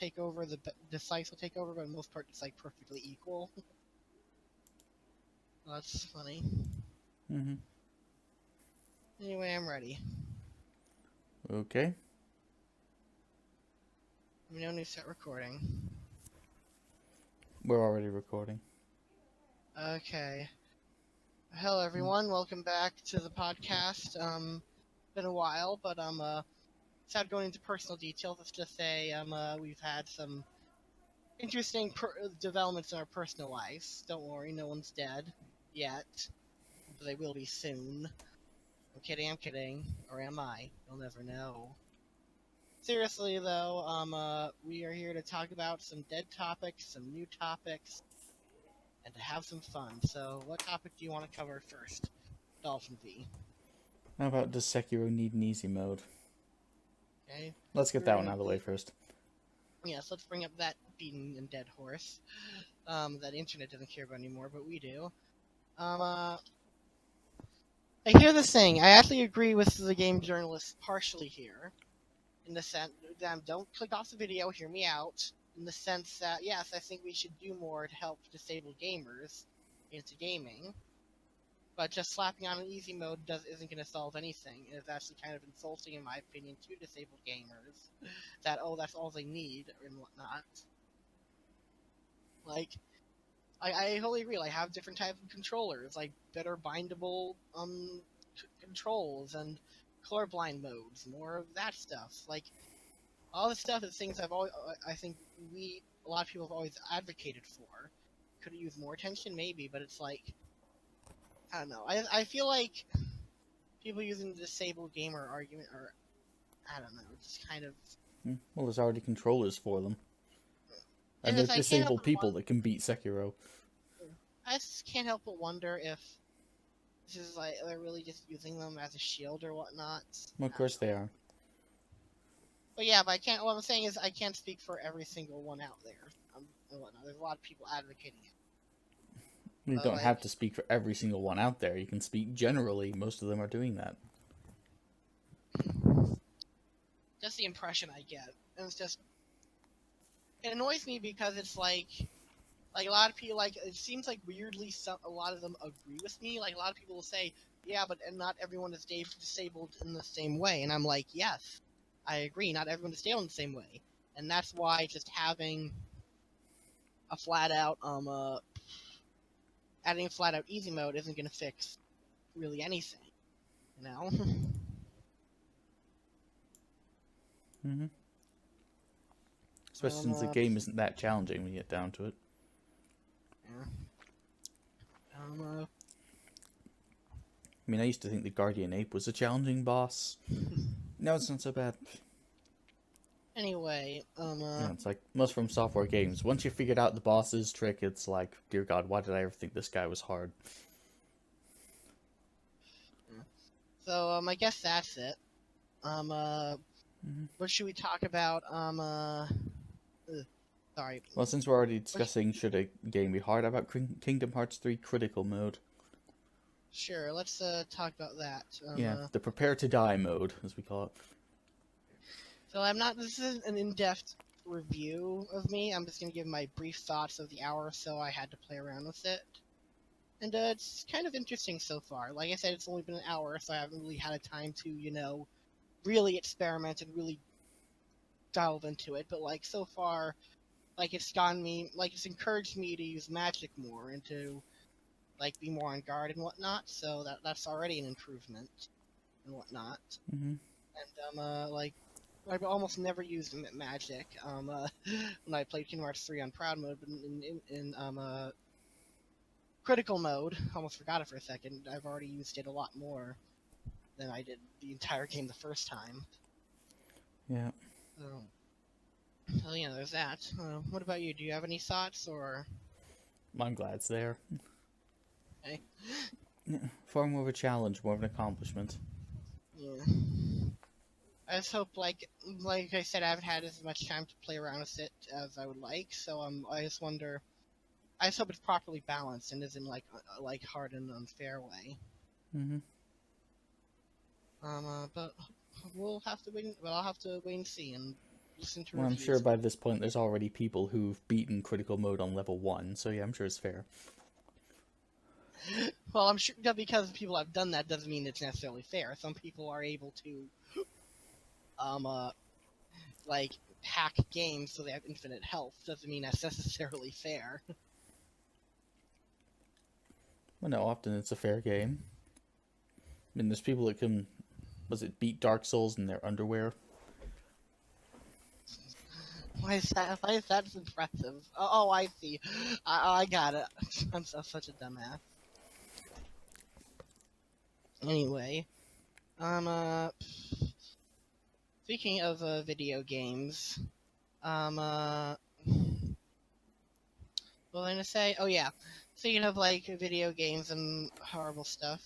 take over, the slice will take over, but for the most part, it's like perfectly equal. Well, that's funny. Mm-hmm. Anyway, I'm ready. Okay. We don't need to start recording. We're already recording. Okay. Hello, everyone. Welcome back to the podcast. Been a while, but without going into personal details, let's just say we've had some interesting developments in our personal lives. Don't worry, no one's dead yet, but they will be soon. I'm kidding. Or am I? You'll never know. Seriously, though, we are here to talk about some dead topics, some new topics, and to have some fun. So, what topic do you want to cover first? DolphinVi. How about does Sekiro need an easy mode? Okay. Let's get We're that one gonna out of the way first. Yes, let's bring up that beaten and dead horse. That the internet doesn't care about anymore, but we do. I hear this thing. I actually agree with the game journalist partially here, in the sense that don't click off the video. Hear me out. In the sense that yes, I think we should do more to help disabled gamers into gaming. But just slapping on an easy mode isn't going to solve anything. It's actually kind of insulting, in my opinion, to disabled gamers. That, oh, that's all they need, and whatnot. Like, I totally agree. Like, have different types of controllers, like better bindable controls and colorblind modes, more of that stuff. Like, all the stuff is things I think a lot of people have always advocated for. Could it use more attention? Maybe, but it's like, I don't know. I feel like people using the disabled gamer argument are, I don't know, just kind of. Well, there's already controllers for them. And And there's if I can't help disabled people that can beat Sekiro. I just can't help but wonder if this is like they're really just using them as a shield or whatnot. Well, of course they are. But yeah, but I can't. What I'm saying is I can't speak for every single one out there. And whatnot. There's a lot of people advocating it. You But don't like, have to speak for every single one out there. You can speak generally. Most of them are doing that. just the impression I get, and it's just it annoys me because it's like a lot of people like it seems like weirdly a lot of them agree with me. Like a lot of people will say, yeah, but and not everyone is disabled in the same way, and I'm like, yes, I agree. Not everyone is disabled in the same way, and that's why just having a flat out adding a flat out easy mode isn't going to fix really anything, you know. Mm-hmm. Especially since the game isn't that challenging when you get down to it. Yeah. I mean, I used to think the Guardian Ape was a challenging boss. No, it's not so bad. Anyway, Yeah, it's like most From Software games. Once you figured out the boss's trick, it's like, dear God, why did I ever think this guy was hard? so I guess that's it. What should we talk about? Sorry. Well, since we're already discussing should a game be hard, how about Kingdom Hearts 3 Critical Mode? Sure, let's talk about that. Yeah, the Prepare to Die mode, as we call it. So this is an in-depth review of me. I'm just gonna give my brief thoughts of the hour or so I had to play around with it. And it's kind of interesting so far. Like I said, it's only been an hour, so I haven't really had a time to, really experiment and really delve into it. But like so far, like it's encouraged me to use magic more and to like be more on guard and whatnot. So that's already an improvement and whatnot. Mm-hmm. And like I've almost never used magic when I played Kingdom Hearts 3 on proud mode, but in critical mode, almost forgot it for a second. I've already used it a lot more than I did the entire game the first time. Yeah. So yeah, there's that. What about you? Do you have any thoughts or? I'm glad it's there. Okay. Yeah, far more of a challenge, more of an accomplishment. Yeah. I just hope, like I said, I haven't had as much time to play around with it as I would like. So I just wonder. I just hope it's properly balanced and isn't like hard and unfair way. Mm-hmm. But we'll have to wait. Well, I'll have to wait and see. And listen to Well, I'm reviews. sure by this point there's already people who've beaten critical mode on level 1, so yeah, I'm sure it's fair. Well, I'm sure that because people have done that doesn't mean it's necessarily fair. Some people are able to, like, hack games so they have infinite health. Doesn't mean that's necessarily fair. Well, no, often it's a fair game. I mean, there's people that can, beat Dark Souls in their underwear? Why is that? Why is that impressive? Oh, I see. I got it. I'm such a dumbass. Anyway, um, speaking of video games, what was I gonna say? Oh yeah, speaking of like video games and horrible stuff,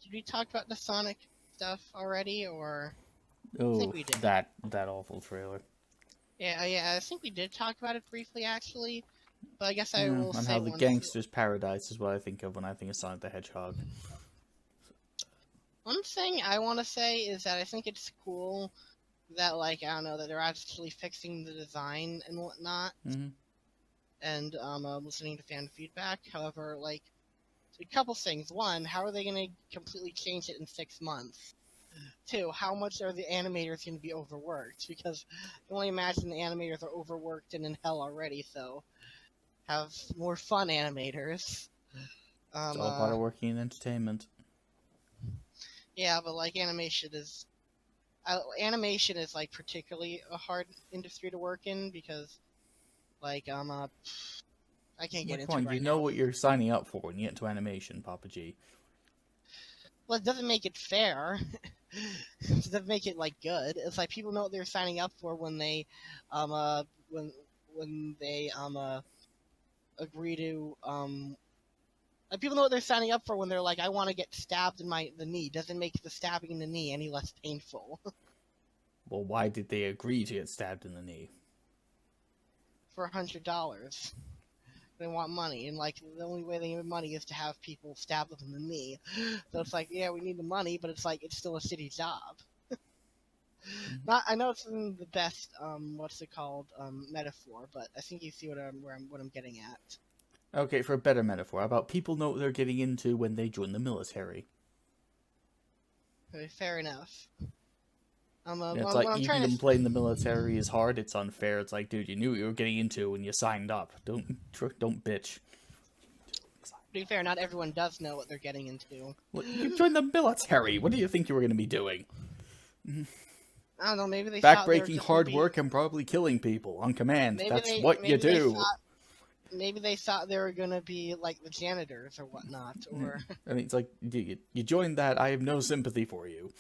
did we talk about the Sonic stuff already, or? I think Oh, we did. that awful trailer. Yeah, I think we did talk about it briefly actually, but I guess I Yeah, will and say how the once. Gangster's Paradise is what I think of when I think of Sonic the Hedgehog. One thing I want to say is that I think it's cool that, like, I don't know, that they're actually fixing the design and whatnot, Mm-hmm. and listening to fan feedback. However, like, a couple things. One, how are they going to completely change it in 6 months? Two, how much are the animators going to be overworked? Because I can only imagine the animators are overworked and in hell already, so have more fun animators. It's all part of working in entertainment. Yeah, but like animation is like particularly a hard industry to work in because like I can't get Come into it on, you right know now. what you're signing up for when you get into animation, Papa G. Well, it doesn't make it fair. It doesn't make it like good. It's like people know what they're signing up for when they when they agree to like people know what they're signing up for when they're like, I want to get stabbed in the knee. Doesn't make the stabbing in the knee any less painful. Well, why did they agree to get stabbed in the knee? For $100. They want money, and like the only way they get money is to have people stab them in the knee. So it's like, yeah, we need the money, but it's like it's still a shitty job. Not, I know it's in the best what's it called metaphor, but I think you see what I'm getting at. Okay, for a better metaphor, how about people know what they're getting into when they join the military? Okay, fair enough. It's what like, I'm you trying can to complain the military is hard, it's unfair. It's like, dude, you knew what you were getting into when you signed up. Don't bitch. to be fair, not everyone does know what they're getting into. Well, you joined the military. What do you think you were going to be doing? I don't know. Maybe they thought they were Backbreaking just hard gonna be, work and probably killing people on command. maybe That's they what you maybe they do. thought maybe they thought they were gonna be like the janitors or whatnot, or I mean, it's like, you joined that. I have no sympathy for you.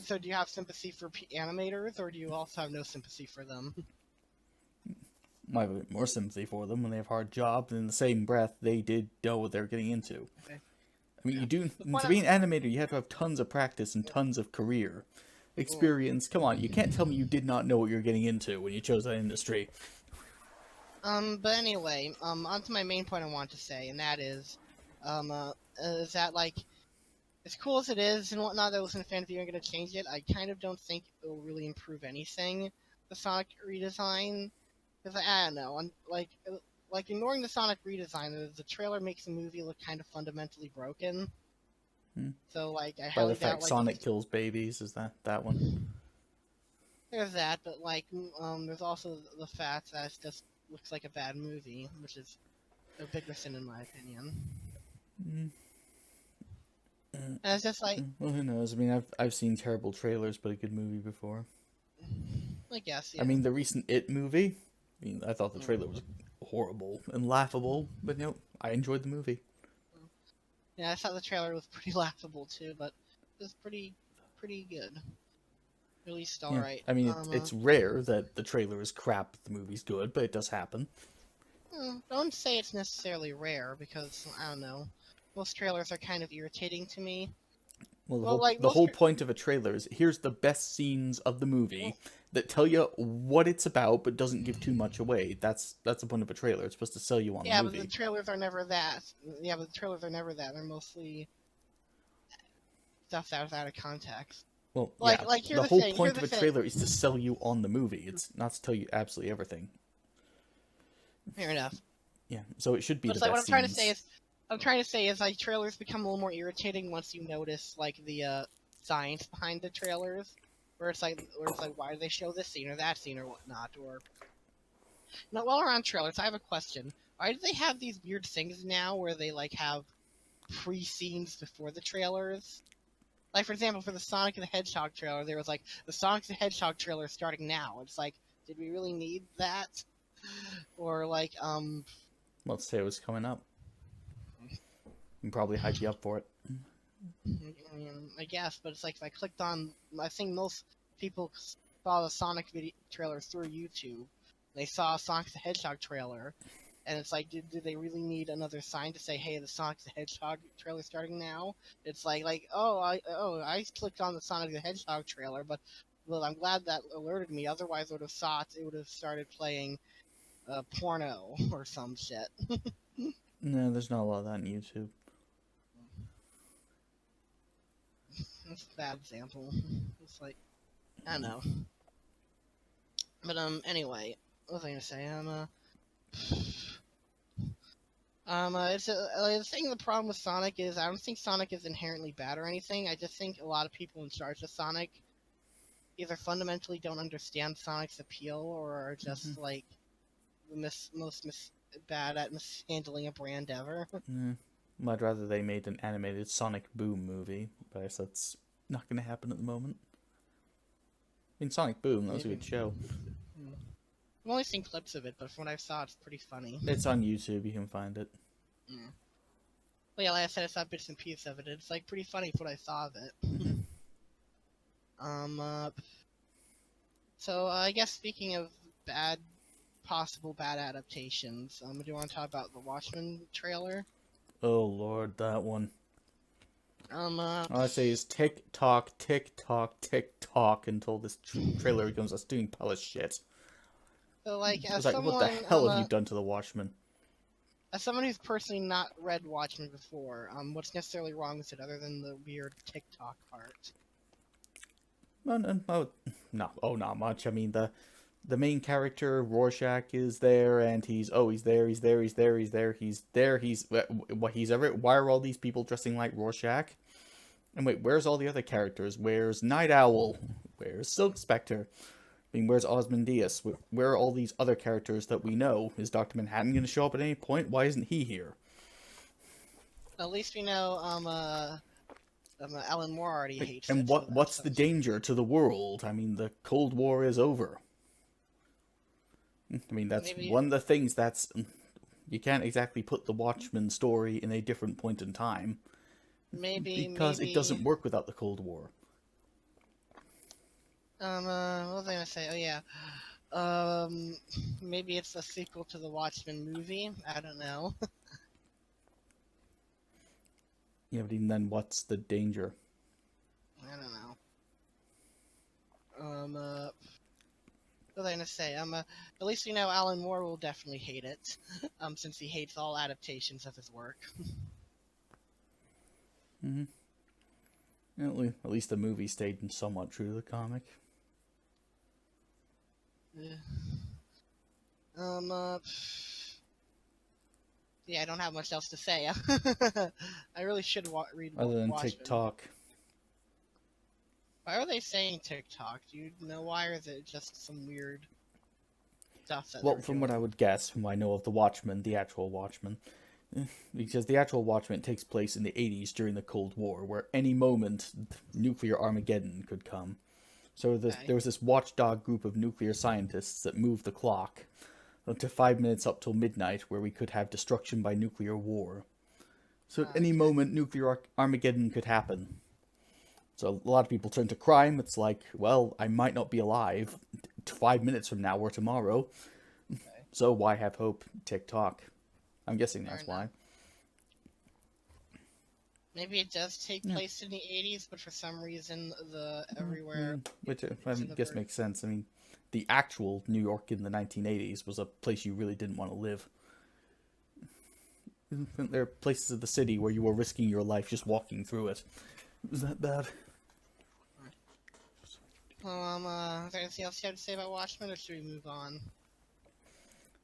so do you have sympathy for animators, or do you also have no sympathy for them? I have a bit more sympathy for them when they have hard jobs, and in the same breath, they did know what they're getting into. Okay. I mean, Yeah. you do, to be an animator, you have to have tons of practice and tons of career experience. Come on, you can't tell me you did not know what you're getting into when you chose that industry. But anyway, on to my main point I want to say, and that is that, like, as cool as it is and whatnot, that Listen to Fan Review are going to change it, I kind of don't think it will really improve anything, the Sonic redesign. Because, I don't know, like, ignoring the Sonic redesign, the trailer makes the movie look kind of fundamentally broken. So, like, I By highly the fact doubt, like, Sonic kills babies, is that one? there's that, but, like, there's also the fact that it just looks like a bad movie, which is a bigger sin in my opinion. And it's just like, Well, who knows? I mean, I've seen terrible trailers, but a good movie before. I guess, yeah. I mean, the recent It movie. I mean, I thought the trailer was horrible and laughable, but I enjoyed the movie. Yeah, I thought the trailer was pretty laughable too, but it was pretty good. At least alright. I mean, it's rare that the trailer is crap, but the movie's good, but it does happen. Don't say it's necessarily rare, because, I don't know, most trailers are kind of irritating to me. Well, the whole point of a trailer is, here's the best scenes of the movie that tell you what it's about, but doesn't give too much away. That's the point of a trailer. It's supposed to sell you on the movie. Yeah, but the trailers are never that. They're mostly stuff that is out of context. Well, Like, yeah, like here's the the whole thing. point Here's of the a thing. trailer is to sell you on the movie. It's not to tell you absolutely everything. Fair enough. Yeah, so it should be But the it's like what best scenes. I'm trying to say is like trailers become a little more irritating once you notice like the science behind the trailers, where it's like why do they show this scene or that scene or whatnot, or now while we're on trailers, I have a question. Why do they have these weird things now where they like have pre-scenes before the trailers? Like for example, for the Sonic the Hedgehog trailer, there was like the Sonic the Hedgehog trailer starting now. It's like, did we really need that? Or like Let's say it was coming up. And probably hype you up for it. I guess, but it's like if I clicked on, I think most people saw the Sonic video trailer through YouTube. They saw Sonic the Hedgehog trailer, and it's like, did they really need another sign to say, hey, the Sonic the Hedgehog trailer starting now? It's like I clicked on the Sonic the Hedgehog trailer, but well, I'm glad that alerted me. Otherwise, I would have started playing porno or some shit. No, there's not a lot of that on YouTube. That's a bad example. It's like, I don't know. But anyway, what was I gonna say? It's the thing. The problem with Sonic is I don't think Sonic is inherently bad or anything. I just think a lot of people in charge of Sonic either fundamentally don't understand Sonic's appeal or are just like the bad at mishandling a brand ever. I'd rather they made an animated Sonic Boom movie, but I guess that's not going to happen at the moment. I mean, Sonic Boom, that was a good show. I've only seen clips of it, but from what I saw, it's pretty funny. It's on YouTube, you can find it. Well, yeah, like I said, I saw bits and pieces of it. It's like pretty funny for what I saw of it. So I guess speaking of possible bad adaptations, do you want to talk about the Watchmen trailer? Oh lord, that one. All I say is tick tock, until this trailer becomes a steaming pile of shit. So, like, as like, someone, what the hell have you done to the Watchmen? As someone who's personally not read Watchmen before, what's necessarily wrong with it other than the weird TikTok part? Not much. I mean, the main character, Rorschach, is there, and he's there. Why are all these people dressing like Rorschach? And wait, where's all the other characters? Where's Night Owl? Where's Silk Spectre? I mean, where's Ozymandias? Where are all these other characters that we know? Is Dr. Manhattan going to show up at any point? Why isn't he here? At least we know, Alan Moore already hates and it. And what's the danger to the world? I mean, the Cold War is over. I mean, that's one of the things that's... You can't exactly put the Watchmen story in a different point in time. Because it doesn't work without the Cold War. What was I gonna say? Oh, yeah. Maybe it's a sequel to the Watchmen movie? I don't know. Yeah, but even then, what's the danger? I don't know. What was I gonna say? At least we know Alan Moore will definitely hate it, since he hates all adaptations of his work. At least the movie stayed somewhat true to the comic. Yeah, I don't have much else to say. I really should read Other than Watchmen. TikTok. Why are they saying TikTok? Do you know why, or is it just some weird stuff that Well, from what I would guess, from what I know of the Watchmen, the actual Watchmen, because the actual Watchmen takes place in the 80s during the Cold War, where any moment nuclear Armageddon could come. So there was this watchdog group of nuclear scientists that moved the clock to 5 minutes up till midnight, where we could have destruction by nuclear war. So at any moment, nuclear Armageddon could happen. So a lot of people turn to crime. It's like, well, I might not be alive 5 minutes from now or tomorrow. So why have hope? TikTok. I'm guessing that's why. Maybe it does take place in the 80s, but for some reason everywhere... Which I guess makes sense. I mean, the actual New York in the 1980s was a place you really didn't want to live. There are places of the city where you were risking your life just walking through it. Was that bad? Is there anything else you have to say about Watchmen, or should we move on?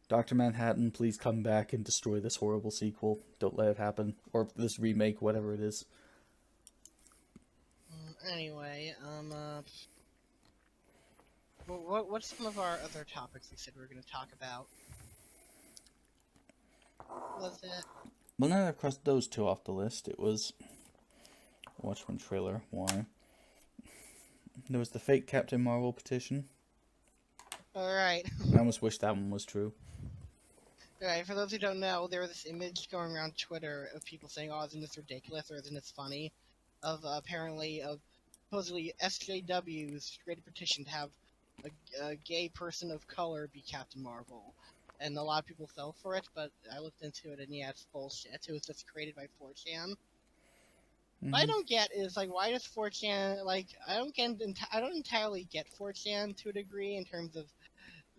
Dr. Manhattan, please come back and destroy this horrible sequel. Don't let it happen. Or this remake, whatever it is. Anyway, what's some of our other topics we said we were going to talk about? Was it? Well, now I've crossed those two off the list. It was Watchmen trailer. Why? There was the fake Captain Marvel petition. Alright. I almost wish that one was true. Alright, for those who don't know, there was this image going around Twitter of people saying, oh, isn't this ridiculous, or isn't this funny? Of supposedly SJWs created a petition to have a gay person of color be Captain Marvel. And a lot of people fell for it, but I looked into it, and yeah, it's bullshit. It was just created by 4chan. What I don't get is, like, why does 4chan, like, I don't entirely get 4chan to a degree in terms of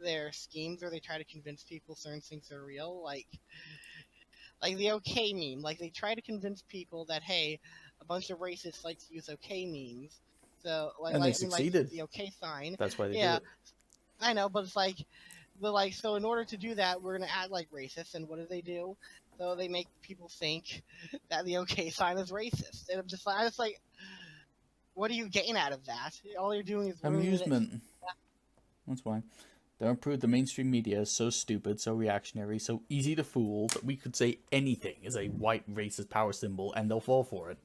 their schemes where they try to convince people certain things are real, like the okay meme. Like, they try to convince people that, hey, a bunch of racists like to use okay memes. So, like, and they succeeded. Like, the okay sign. That's why they do it. I know, but it's like, so in order to do that, we're gonna act like racists, and what do? So they make people think that the okay sign is racist, and I just like, what do you gain out of that? All you're doing is amusement. That's why. They'll prove the mainstream media is so stupid, so reactionary, so easy to fool that we could say anything is a white racist power symbol, and they'll fall for it.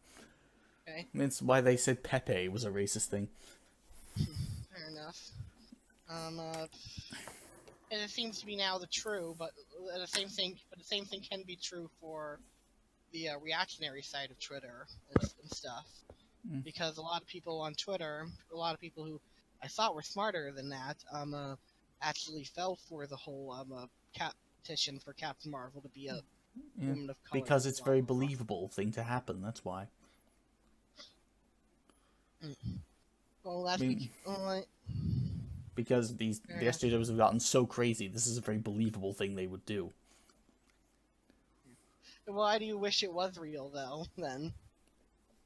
Okay. I mean, it's why they said Pepe was a racist thing. Fair enough. And it seems to be now the true, but the same thing can be true for the reactionary side of Twitter and stuff. Because a lot of people on Twitter, a lot of people who I thought were smarter than that, actually fell for the whole petition for Captain Marvel to be a woman of color. Because it's a very believable thing to happen, that's why. Well, that's because the SJWs have gotten so crazy, this is a very believable thing they would do. Why do you wish it was real, though, then?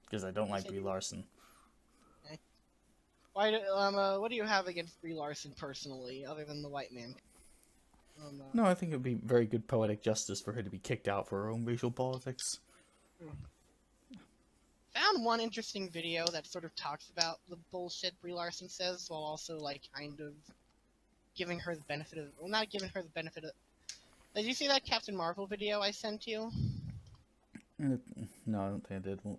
Because I don't like Brie Larson. Okay. What do you have against Brie Larson, personally, other than the white man? No, I think it would be very good poetic justice for her to be kicked out for her own racial politics. Found one interesting video that sort of talks about the bullshit Brie Larson says, while also, like, kind of giving her the benefit of... Well, not giving her the benefit of... Did you see that Captain Marvel video I sent you? No, I don't think I did. Well,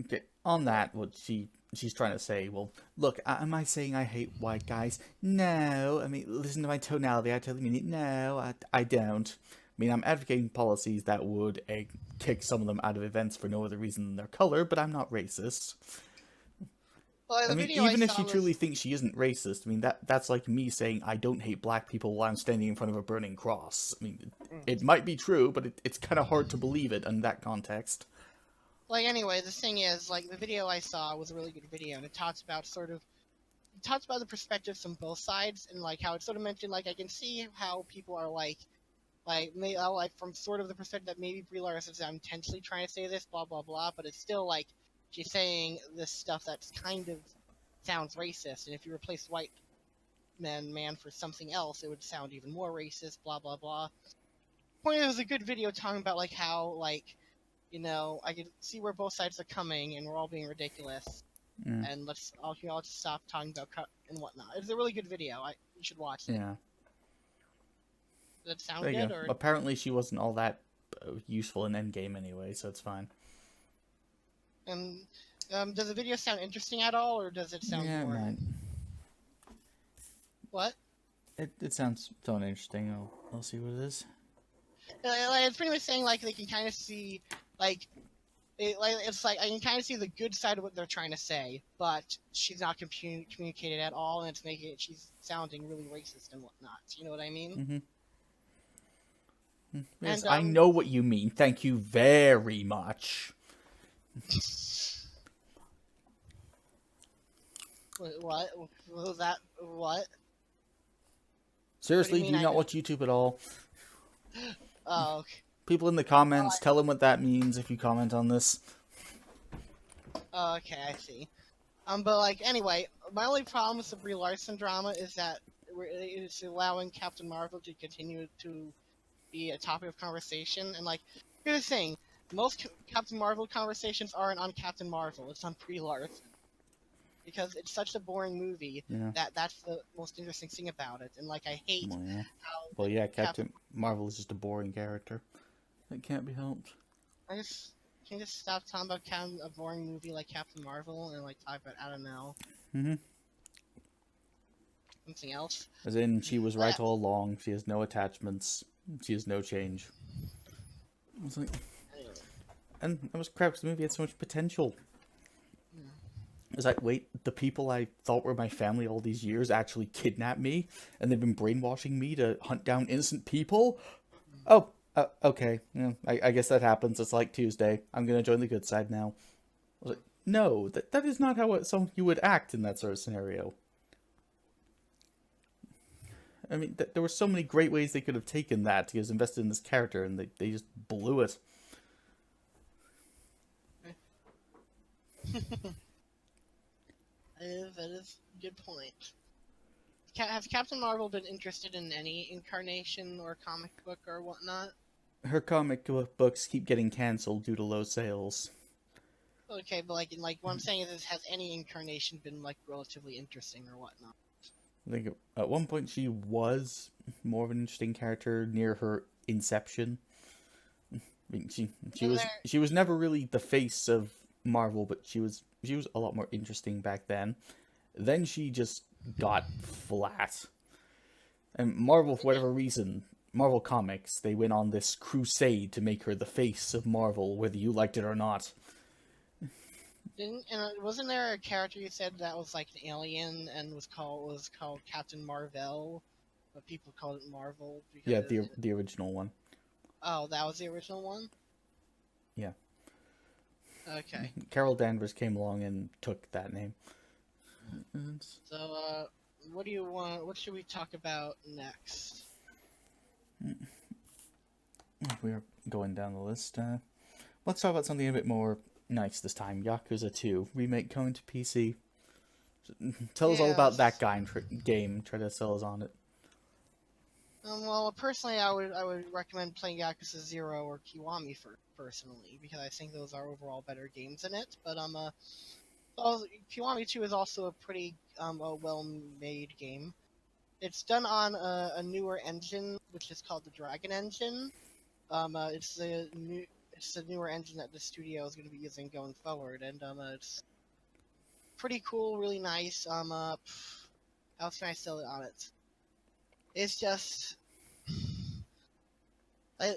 okay, on that, what she's trying to say, well, look, am I saying I hate white guys? No, I mean, listen to my tonality, I totally mean it. No, I don't. I mean, I'm advocating policies that would kick some of them out of events for no other reason than their color, but I'm not racist. Well, I mean, even if she truly thinks she isn't racist, I mean, that's like me saying I don't hate black people while I'm standing in front of a burning cross. I mean, it might be true, but it's kind of hard to believe it in that context. Like, anyway, the thing is, like, the video I saw was a really good video, and it talks about the perspectives from both sides, and, like, how it sort of mentioned, like, I can see how people are, like, from sort of the perspective that maybe Brie Larson is intentionally trying to say this, blah, blah, blah, but it's still, like, she's saying this stuff that's kind of sounds racist, and if you replace white man for something else, it would sound even more racist, blah, blah, blah. Point is, it was a good video talking about, like, how, like, you know, I can see where both sides are coming, and we're all being ridiculous, and let's all just stop talking about cut and whatnot. It's a really good video. You should watch it. Yeah. Does it sound good? Or... Apparently she wasn't all that useful in Endgame anyway, so it's fine. And does the video sound interesting at all, or does it sound boring? Right. What? It sounds interesting. I'll see what it is. It's pretty much saying, like, they can kind of see, it's like I can kind of see the good side of what they're trying to say, but she's not communicated at all, and she's sounding really racist and whatnot. You know what I mean? Mm-hmm. Yes, and, I know what you mean. Thank you very much. What? Was that what? Seriously, do you not watch YouTube at all? Oh, okay. People in the comments, tell them what that means if you comment on this. Oh, okay, I see. But like anyway, my only problem with the Brie Larson drama is that it's allowing Captain Marvel to continue to be a topic of conversation. And like, here's the thing: most Captain Marvel conversations aren't on Captain Marvel; it's on Brie Larson because it's such a boring movie Yeah. that's the most interesting thing about it. And like, I hate Well, yeah. how Well, yeah. Captain. Captain Marvel is just a boring character. It can't be helped. I just can you just stop talking about a boring movie like Captain Marvel and like talk about I don't know Mm-hmm. something else. As in, she was But right all along. She has no attachments. She has no change. It's like, anyway, and that was crap because the movie had so much potential. yeah. It's like, wait, the people I thought were my family all these years actually kidnapped me, and they've been brainwashing me to hunt down innocent people? Oh, okay. Yeah, I guess that happens. It's like Tuesday. I'm gonna join the good side now. I was like, no, that is not how you would act in that sort of scenario. I mean, there were so many great ways they could have taken that to get invested in this character, and they just blew it. That is a good point. Has Captain Marvel been interested in any incarnation or comic book or whatnot? Her comic books keep getting canceled due to low sales. Okay, but like what I'm saying is, has any incarnation been like relatively interesting or whatnot? I think at one point she was more of an interesting character near her inception. I mean, she was never really the face of Marvel, but she was a lot more interesting back then. Then she just got flat. And Marvel, for whatever reason, Marvel Comics, they went on this crusade to make her the face of Marvel, whether you liked it or not. Wasn't there a character you said that was like an alien and was called Captain Marvel, but people called it Marvel because Yeah, the original one. oh, that was the original one. Yeah. Okay. Carol Danvers came along and took that name. So, what do you want? What should we talk about next? We're going down the list. Let's talk about something a bit more nice this time. Yakuza 2 remake coming to PC. Tell us all about that game. Try to sell us on it. Well, personally, I would recommend playing Yakuza 0 or Kiwami personally because I think those are overall better games than it. But well, Kiwami 2 is also a pretty a well-made game. It's done on a newer engine, which is called the Dragon Engine. It's the newer engine that the studio is going to be using going forward, and it's pretty cool, really nice. How else can I sell it on it? It's just, let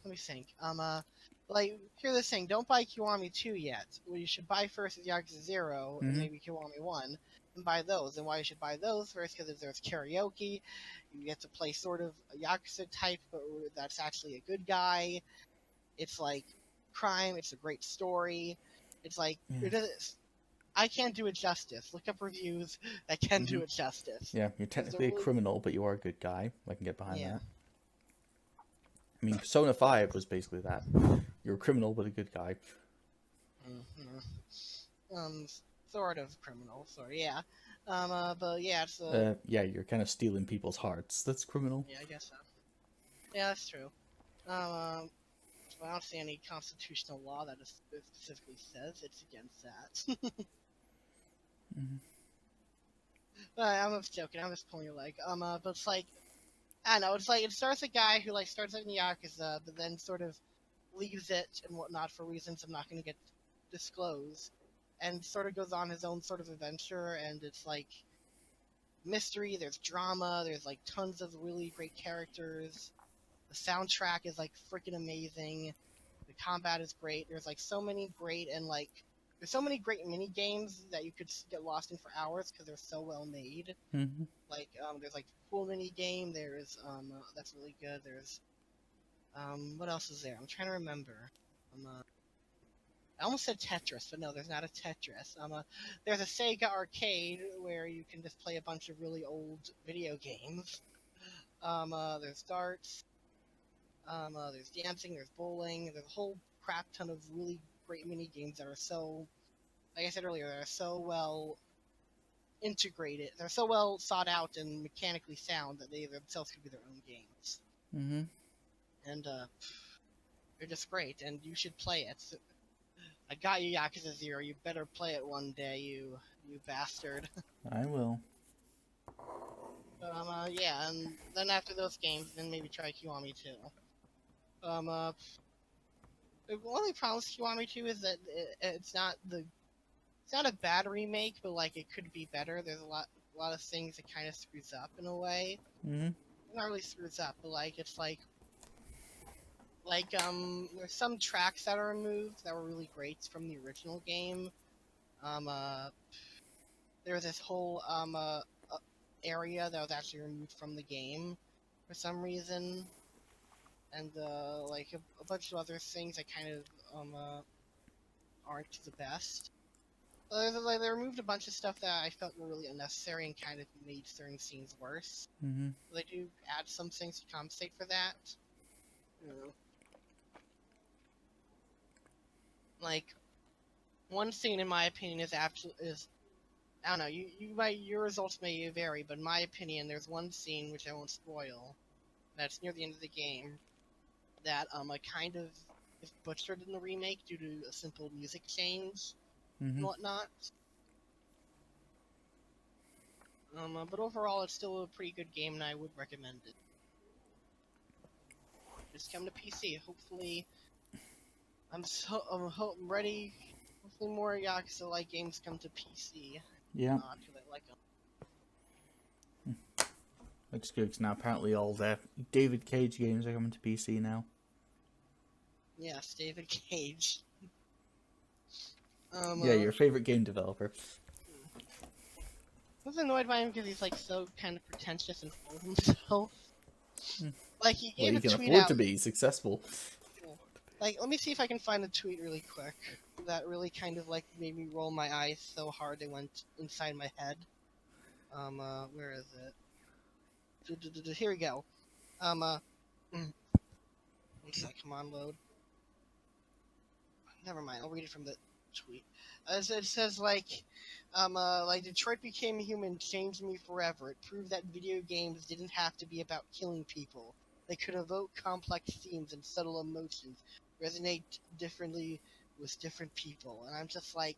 me think. Like here's the thing: don't buy Kiwami 2 yet. What you should buy first is Yakuza 0 and maybe Kiwami 1, and buy those. And why you should buy those first because there's karaoke. You get to play sort of a Yakuza type, but that's actually a good guy. It's like crime. It's a great story. It's like I can't do it justice. Look up reviews that can do it justice. Yeah, you're technically a criminal, but you are a good guy. I can get behind that. I mean, Persona 5 was basically that. You're a criminal, but a good guy. Sort of criminal. Sorry, yeah. But yeah, it's yeah, you're kind of stealing people's hearts. That's criminal. Yeah, I guess so. Yeah, that's true. I don't see any constitutional law that specifically says it's against that. I'm just joking. I'm just pulling your leg. But it's like, I don't know. It's like it starts a guy who like starts out in Yakuza, but then sort of leaves it and whatnot for reasons I'm not going to get disclosed, and sort of goes on his own sort of adventure. And it's like mystery. There's drama. There's like tons of really great characters. The soundtrack is like freaking amazing. The combat is great. There's like so many great there's so many great mini games that you could get lost in for hours because they're so well made. Like there's like pool mini game. There's that's really good. There's what else is there? I'm trying to remember. I almost said Tetris, but no, there's not a Tetris. There's a Sega arcade where you can just play a bunch of really old video games. There's darts. There's dancing, there's bowling, there's a whole crap ton of really great mini games that are so like I said earlier, they're so well integrated. They're so well thought out and mechanically sound that they themselves could be their own games. Mm-hmm. And they're just great, and you should play it. I got you, Yakuza 0. You better play it one day, you bastard. I will. Yeah, and then after those games, then maybe try Kiwami 2. The only problem with Kiwami 2 is that it's not a bad remake, but like it could be better. There's a lot of things that kind of screws up in a way. Mm-hmm. Not really screws up, but like it's like there's some tracks that are removed that were really great from the original game. There's this whole area that was actually removed from the game for some reason, and like a bunch of other things that kind of aren't the best. They removed a bunch of stuff that I felt were really unnecessary and kind of made certain scenes worse. Mm-hmm. They do add some things to compensate for that. You know. Like, one scene in my opinion is I don't know, your results may vary, but in my opinion, there's one scene which I won't spoil, that's near the end of the game, that I kind of is butchered in the remake due to a simple music change and whatnot. But overall, it's still a pretty good game, and I would recommend it. Just come to PC. Hopefully, I'm ready. Hopefully, more Yakuza-like games come to PC. Yeah. Because I like them. Looks good, 'cause now apparently all the David Cage games are coming to PC now. Yes, David Cage. Yeah, your favorite game developer. I was annoyed by him because he's like so kind of pretentious and full of himself. Like he gave Well, a you can tweet afford out. to be successful. Like, let me see if I can find a tweet really quick that really kind of like made me roll my eyes so hard they went inside my head. Where is it? Here we go. One sec, come on, load. Never mind, I'll read it from the tweet. It says like Detroit Became Human changed me forever. It proved that video games didn't have to be about killing people. They could evoke complex themes and subtle emotions, resonate differently with different people. And I'm just like,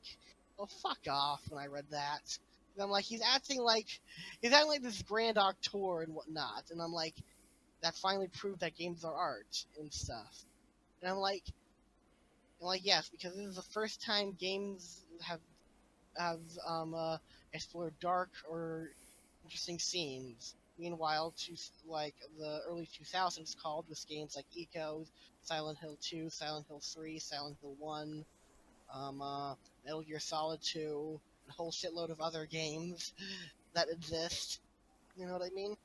oh, fuck off when I read that. And I'm like, he's acting like this grand auteur and whatnot. And I'm like, that finally proved that games are art and stuff. And I'm like, yes, because this is the first time games have explored dark or interesting themes. Meanwhile, the early 2000s called with games like Eco, Silent Hill 2, Silent Hill 3, Silent Hill 1, Metal Gear Solid 2, and a whole shitload of other games that exist. You know what I mean?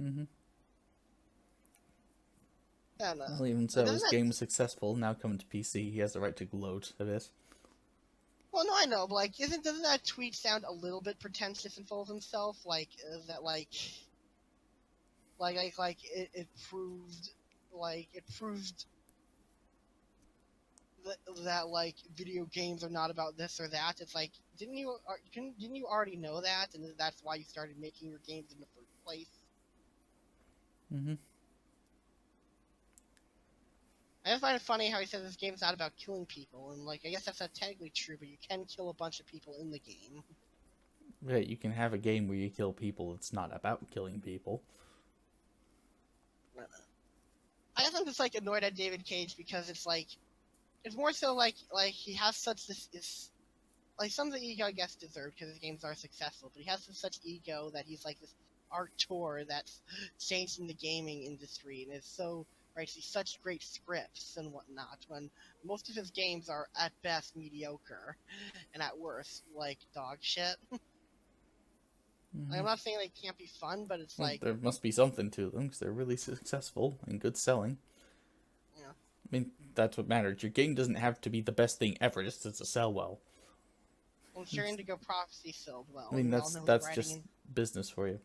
Mm-hmm. And, Well, even so, his game was successful. Now coming to PC, he has the right to gloat a bit. Well, no, I know, but like, doesn't that tweet sound a little bit pretentious and full of himself? Like, it proved that like video games are not about this or that. It's like, didn't you already know that, and that's why you started making your games in the first place? Mm-hmm. I just find it funny how he says this game's not about killing people, and like I guess that's not technically true, but you can kill a bunch of people in the game. Yeah, you can have a game where you kill people. It's not about killing people. I guess I'm just like annoyed at David Cage because it's more so like he has such this like some of the ego I guess deserved because his games are successful, but he has such ego that he's like this auteur that's changing the gaming industry and is so. Right, he's such great scripts and whatnot, when most of his games are at best mediocre, and at worst, like dog shit. Mm-hmm. Like, I'm not saying they can't be fun, but it's like... There must be something to them, because they're really successful and good selling. Yeah. I mean, that's what matters. Your game doesn't have to be the best thing ever, just to sell well. Well, sure, Indigo Prophecy sold well. I mean, that's just business for you.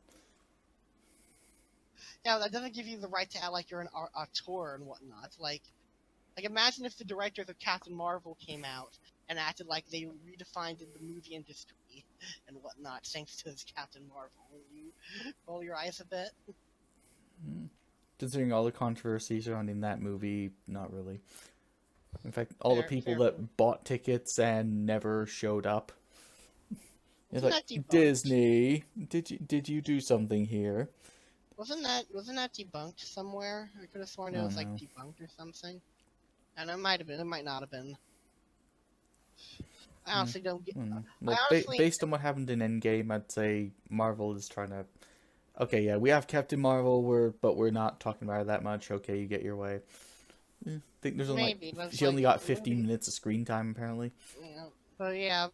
Yeah, that doesn't give you the right to act like you're an auteur and whatnot. Like imagine if the directors of Captain Marvel came out and acted like they redefined the movie industry and whatnot, thanks to this Captain Marvel. Will you roll your eyes a bit? Considering all the controversy surrounding that movie, not really. In fact, all the people Fair. that bought tickets and never showed up. It's Wasn't like, that debunked? Disney, did you do something here? Wasn't that debunked somewhere? I could have sworn it was like debunked or something. And it might have been. It might not have been. I honestly don't get. Well, based on what happened in Endgame, I'd say Marvel is trying to. Okay, yeah, we have Captain Marvel, but we're not talking about her that much. Okay, you get your way. I think there's only she only got 15 minutes of screen time apparently. Yeah, but yeah,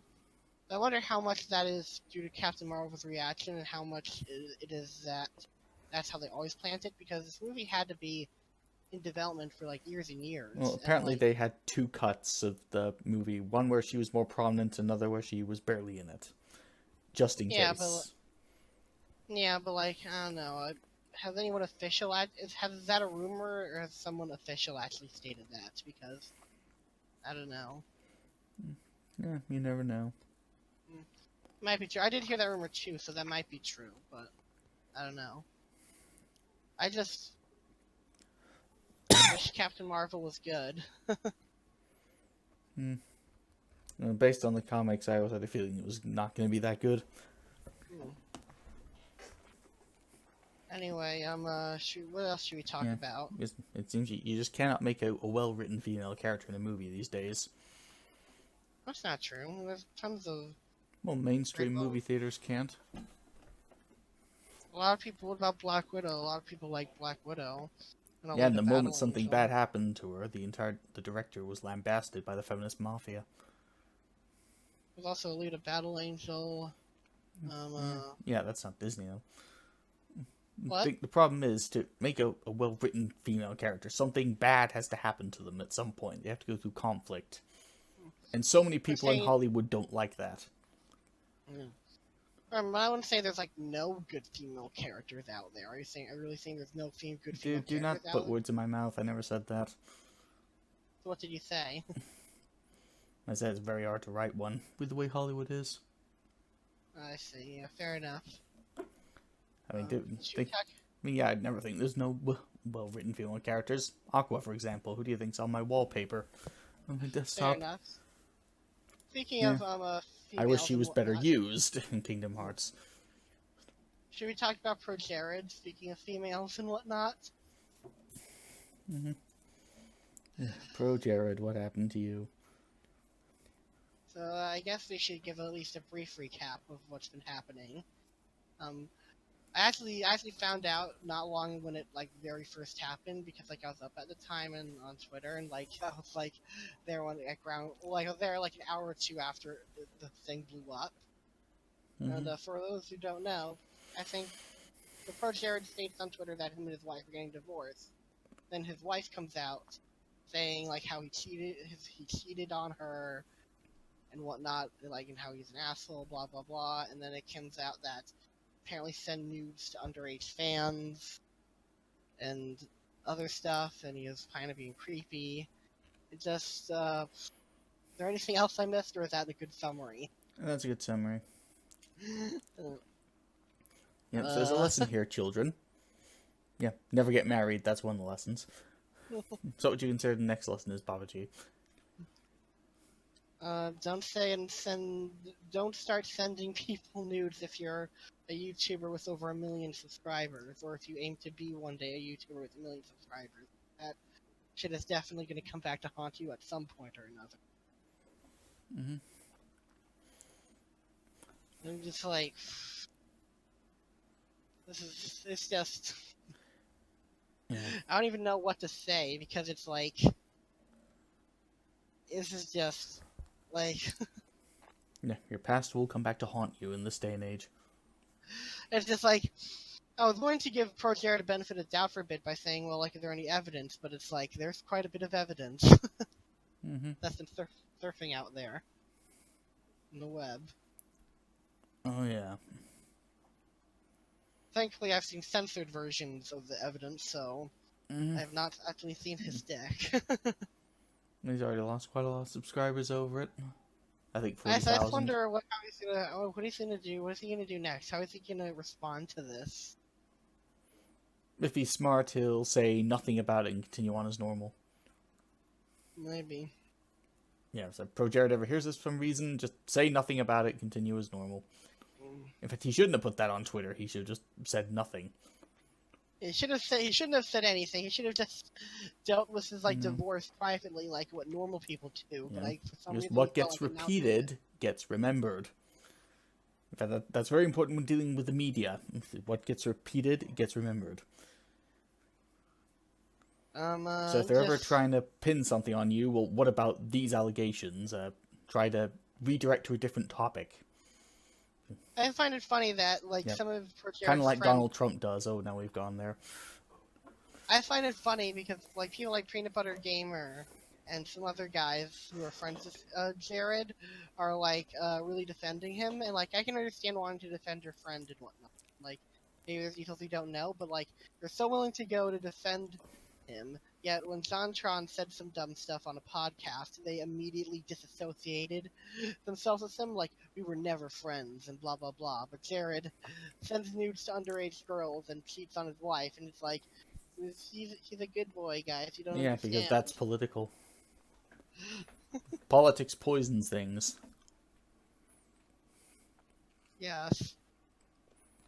I wonder how much that is due to Captain Marvel's reaction and how much it is that that's how they always planned it, because this movie had to be in development for like years and years. Well, apparently they had two cuts of the movie, one where she was more prominent, another where she was barely in it, just in case. But like, I don't know. Has anyone official has that a rumor, or has someone official actually stated that? Because I don't know. Yeah, you never know. Might be true. I did hear that rumor too, so that might be true, but I don't know. I just wish Captain Marvel was good. Based on the comics, I always had a feeling it was not going to be that good. Anyway, what else should we talk about? It seems you just cannot make a well-written female character in a movie these days. That's not true. There's tons of... Well, mainstream movie theaters can't. A lot of people, what about Black Widow? A lot of people like Black Widow. Yeah, and the moment something bad happened to her, the director was lambasted by the feminist mafia. There's also Alita Battle Angel. Yeah, that's not Disney, though. What? The problem is, to make a well-written female character, something bad has to happen to them at some point. They have to go through conflict. And so many people in Hollywood don't like that. I wouldn't say there's like no good female characters out there. Are you really saying there's no good female characters Do not put words in my mouth. I never said that. So what did you say? I said it's very hard to write one with the way Hollywood is. I see. Yeah, fair enough. I mean, I'd never think there's no well-written female characters. Aqua, for example. Who do you think's on my wallpaper on my desktop? Fair enough. Speaking of I wish she was better used in Kingdom Hearts. Should we talk about Projared? Speaking of females and whatnot. Projared, what happened to you? So I guess we should give at least a brief recap of what's been happening. I actually found out not long when it like very first happened, because like I was up at the time and on Twitter, and like I was like there when at ground, like I was there like an hour or two after the thing blew up. And for those who don't know, I think the Projared states on Twitter that him and his wife are getting divorced. Then his wife comes out saying like how he cheated on her and whatnot, like, and how he's an asshole, blah blah blah. And then it comes out that apparently send nudes to underage fans and other stuff, and he was kind of being creepy. It just, is there anything else I missed, or is that a good summary? That's a good summary. So there's a lesson here, children. Yeah, never get married, that's one of the lessons. So what would you consider the next lesson is, Babaji? Don't start sending people nudes if you're a YouTuber with over 1 million subscribers, or if you aim to be one day a YouTuber with 1 million subscribers. That shit is definitely going to come back to haunt you at some point or another. I'm just like, it's just, I don't even know what to say, because it's like, this is just, like... Yeah, your past will come back to haunt you in this day and age. It's just like, I was going to give Projared a benefit of doubt for a bit by saying, well, like, is there any evidence? But it's like, there's quite a bit of evidence that's been surfing out there in the web. Oh, yeah. Thankfully, I've seen censored versions of the evidence, so I have not actually seen his dick. He's already lost quite a lot of subscribers over it. I think I just 40,000. wonder what he's gonna do. What is he gonna do next? How is he gonna respond to this? If he's smart, he'll say nothing about it and continue on as normal. Maybe. Yeah, so if Projared ever hears this for some reason, just say nothing about it, continue as normal. In fact, he shouldn't have put that on Twitter. He should have just said nothing. He shouldn't have said anything. He should have just dealt with his divorce privately, like what normal people do. Yeah. But for some Because reason, what gets repeated gets remembered. In fact, that's very important when dealing with the media. What gets repeated gets remembered. So if they're ever trying to pin something on you, well, what about these allegations? Try to redirect to a different topic. I find it funny that some of Projaired's kind of like friends, Donald Trump does. Oh, now we've gone there. I find it funny because people like Peanut Butter Gamer and some other guys who are friends with Jared are really defending him, and I can understand wanting to defend your friend and whatnot. Maybe there's details you don't know, but you're so willing to go to defend him. Yet when Jontron said some dumb stuff on a podcast, they immediately disassociated themselves with him, we were never friends and blah blah blah. But Jared sends nudes to underage girls and cheats on his wife, and it's he's a good boy, guys. You don't understand. Because that's political. Politics poisons things. Yes.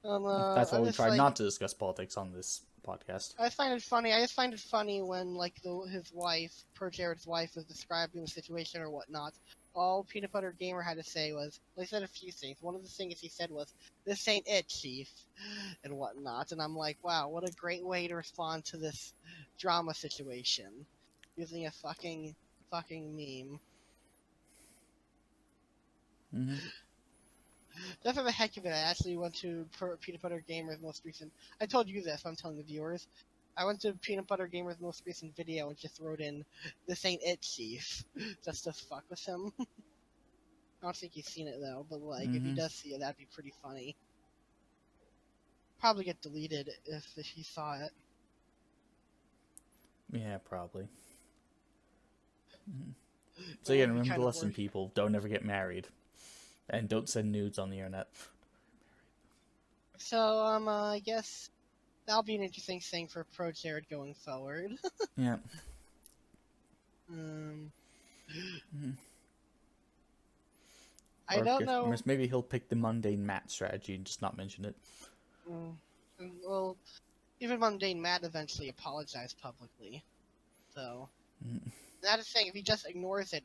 That's why we try not to discuss politics on this podcast. I find it funny. I just find it funny when his wife, Projared's wife, was describing the situation or whatnot. All Peanut Butter Gamer had to say was, he said a few things. One of the things he said was, "This ain't it, Chief," and whatnot. And I'm like, wow, what a great way to respond to this drama situation, using a fucking meme. Mm-hmm. Just for the heck of it, I actually went to Peanut Butter Gamer's most recent... I told you this, but I'm telling the viewers. I went to Peanut Butter Gamer's most recent video and just wrote in, "This ain't it, Chief," just to fuck with him. I don't think he's seen it, though, but, if he does see it, that'd be pretty funny. Probably get deleted if he saw it. Yeah, probably. So yeah, remember the lesson, people. Don't ever get married. And don't send nudes on the internet. So, I guess that'll be an interesting thing for Projared going forward. Yeah. I don't know. Maybe he'll pick the mundane Matt strategy and just not mention it. Well, even mundane Matt eventually apologized publicly. So... That is saying, if he just ignores it,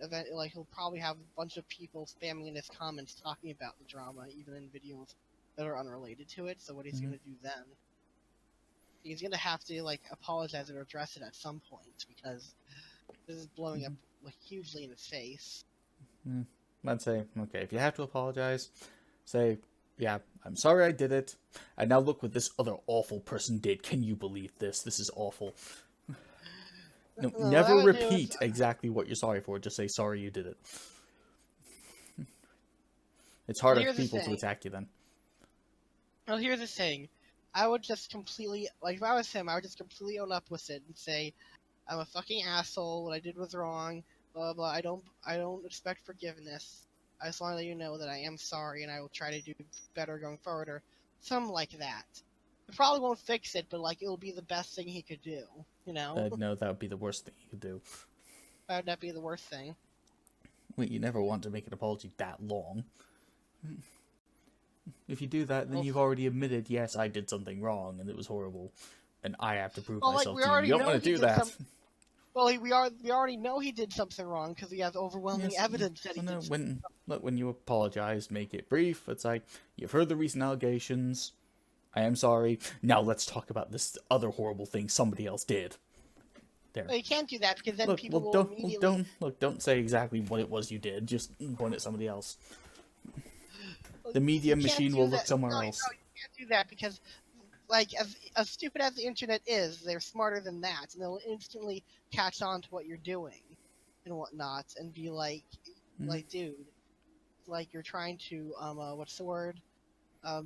he'll probably have a bunch of people spamming in his comments talking about the drama, even in videos that are unrelated to it. So what he's gonna do then? He's gonna have to apologize or address it at some point because this is blowing up hugely in his face. I'd say, okay, if you have to apologize, say, yeah, I'm sorry I did it, and now look what this other awful person did. Can you believe this? This is awful. No, never repeat exactly what you're sorry for. Just say, sorry you did it. It's harder for people to attack you then. Well, here's the thing. I would just completely... if I was him, I would just completely own up with it and say, I'm a fucking asshole, what I did was wrong, blah, blah, blah. I don't expect forgiveness. I just want to let you know that I am sorry and I will try to do better going forward, or something like that. It probably won't fix it, but it'll be the best thing he could do, you know? No, that would be the worst thing he could do. Why would that be the worst thing? Well, you never want to make an apology that long. If you do that, then you've already admitted, yes, I did something wrong and it was horrible, and I have to prove myself to you. You don't want to do that. Well, we already know he did something wrong because we have overwhelming evidence that he did something wrong. When you apologize, make it brief. It's like, you've heard the recent allegations. I am sorry. Now let's talk about this other horrible thing somebody else did. There. Well, you can't do that because then people will immediately... Don't say exactly what it was you did. Just point at somebody else. The media machine will look somewhere else. No, you can't do that because, as stupid as the internet is, they're smarter than that, and they'll instantly catch on to what you're doing and whatnot, and be like, dude, you're trying to, what's the word?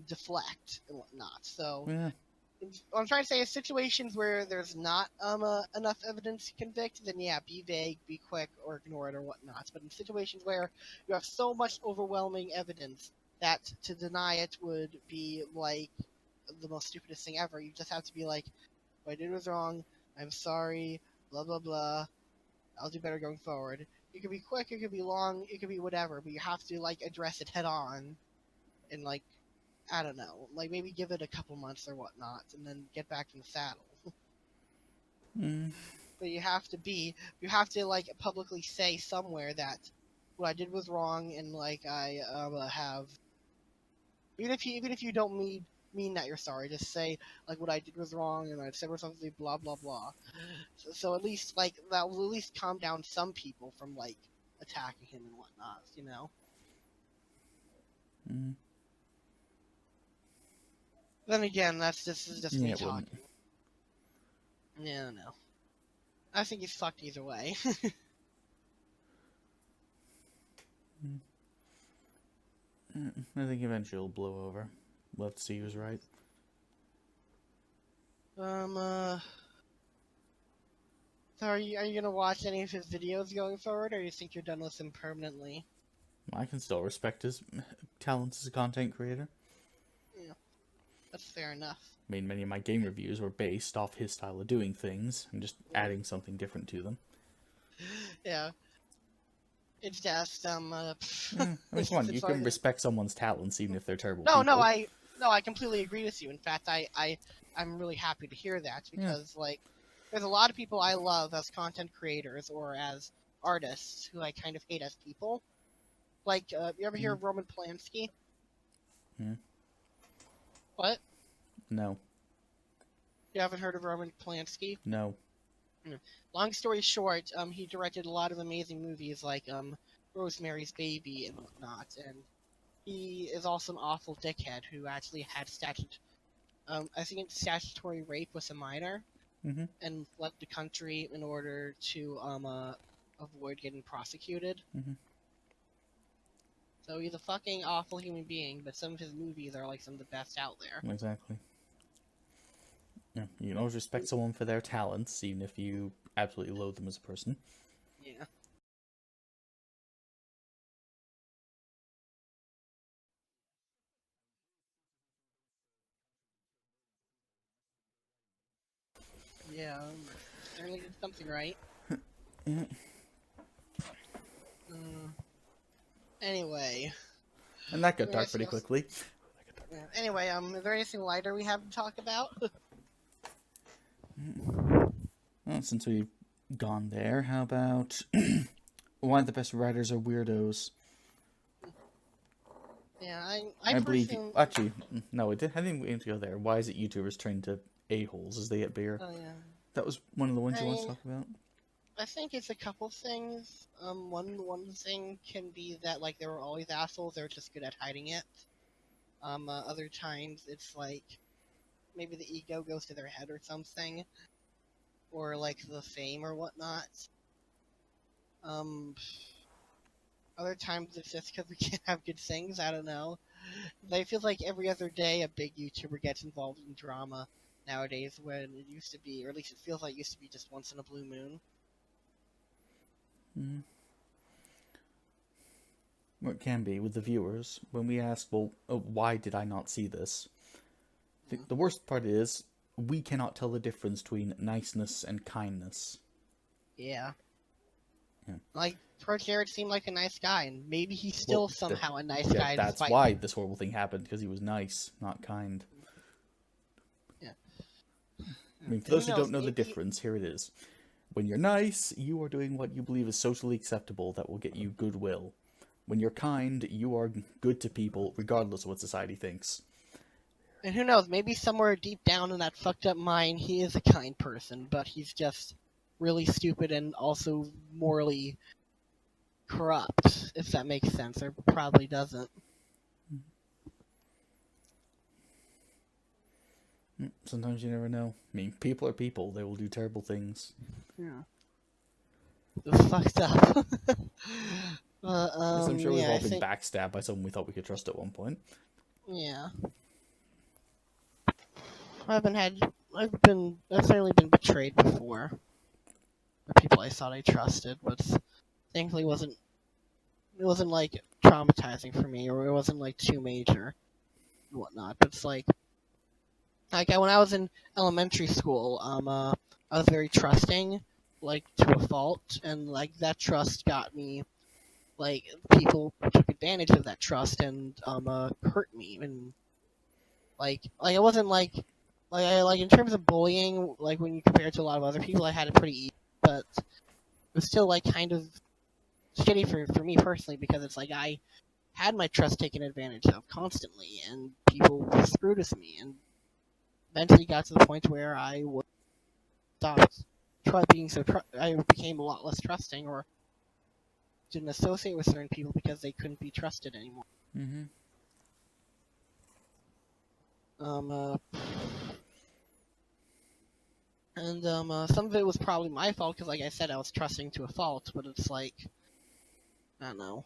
Deflect and whatnot. So, what I'm trying to say is situations where there's not enough evidence to convict, then yeah, be vague, be quick, or ignore it or whatnot. But in situations where you have so much overwhelming evidence that to deny it would be like the most stupidest thing ever, you just have to be like, what I did was wrong, I'm sorry, blah blah blah, I'll do better going forward. It could be quick, it could be long, it could be whatever, but you have to like address it head on and like I don't know, like maybe give it a couple months or whatnot, and then get back in the saddle. Mm. But you have to like publicly say somewhere that what I did was wrong, and like I have, even if you don't mean that you're sorry, just say like what I did was wrong, and I said something blah blah blah. So at least like that will at least calm down some people from like attacking him and whatnot, you know. Mm. Then again, this is just Yeah, me it wouldn't. talking. Yeah, no. I think he's fucked either way. I think eventually it'll blow over. We'll have to see who's right. So are you gonna watch any of his videos going forward, or you think you're done with him permanently? I can still respect his talents as a content creator. Yeah, that's fair enough. I mean, many of my game reviews were based off his style of doing things and just adding something different to them. Yeah. It's just I mean, come on, you can respect someone's talents even if they're terrible No, people. I completely agree with you. In fact, I'm really happy to hear that because like there's a lot of people I love as content creators or as artists who I kind of hate as people. Like, you ever hear of Roman Polanski? What? No. You haven't heard of Roman Polanski? No. Long story short, he directed a lot of amazing movies like Rosemary's Baby and whatnot, and he is also an awful dickhead who actually had I think it's statutory rape with a minor, and left the country in order to avoid getting prosecuted. So he's a fucking awful human being, but some of his movies are like some of the best out there. Exactly. Yeah, you can always respect someone for their talents, even if you absolutely loathe them as a person. Yeah. Yeah, certainly did something right. Anyway. And that got dark pretty quickly. Anyway, is there anything lighter we have to talk about? Well, since we've gone there, how about why the best writers are weirdos? Yeah, I believe personally... Actually, no, I didn't we need to go there. Why is it YouTubers turn to a-holes as they get bigger? Oh, yeah. That was one of the ones you want to talk about? I think it's a couple things. One thing can be that, like, they were always assholes, they're just good at hiding it. Other times, it's like, maybe the ego goes to their head or something. Or, like, the fame or whatnot. Other times it's just because we can't have good things, I don't know. But it feels like every other day a big YouTuber gets involved in drama nowadays when it used to be, or at least it feels like it used to be just once in a blue moon. What can be with the viewers, when we ask, well, why did I not see this? The worst part is, we cannot tell the difference between niceness and kindness. Yeah. Like, Projared seemed like a nice guy, and maybe he's still somehow a nice guy. That's why this horrible thing happened, because he was nice, not kind. Yeah. I mean, for those who don't know the difference, here it is. When you're nice, you are doing what you believe is socially acceptable that will get you goodwill. When you're kind, you are good to people, regardless of what society thinks. And who knows, maybe somewhere deep down in that fucked up mind, he is a kind person, but he's just really stupid and also morally corrupt, if that makes sense, or probably doesn't. Sometimes you never know. I mean, people are people. They will do terrible things. Yeah. It's fucked up. I'm sure we've all been backstabbed by someone we thought we could trust at one point. Yeah. I've certainly been betrayed before. By people I thought I trusted, but thankfully it wasn't like traumatizing for me, or it wasn't like too major and whatnot. But it's when I was in elementary school, I was very trusting, like to a fault, and like that trust got me. Like people took advantage of that trust and hurt me, and like it wasn't like in terms of bullying, like when you compare it to a lot of other people, I had it pretty easy, but it was still like kind of shitty for me personally because it's like I had my trust taken advantage of constantly, and people screwed with me, and eventually got to the point where I was stopped being I became a lot less trusting, or didn't associate with certain people because they couldn't be trusted anymore. Mm-hmm. Um, some of it was probably my fault because, like I said, I was trusting to a fault. But it's like, I don't know.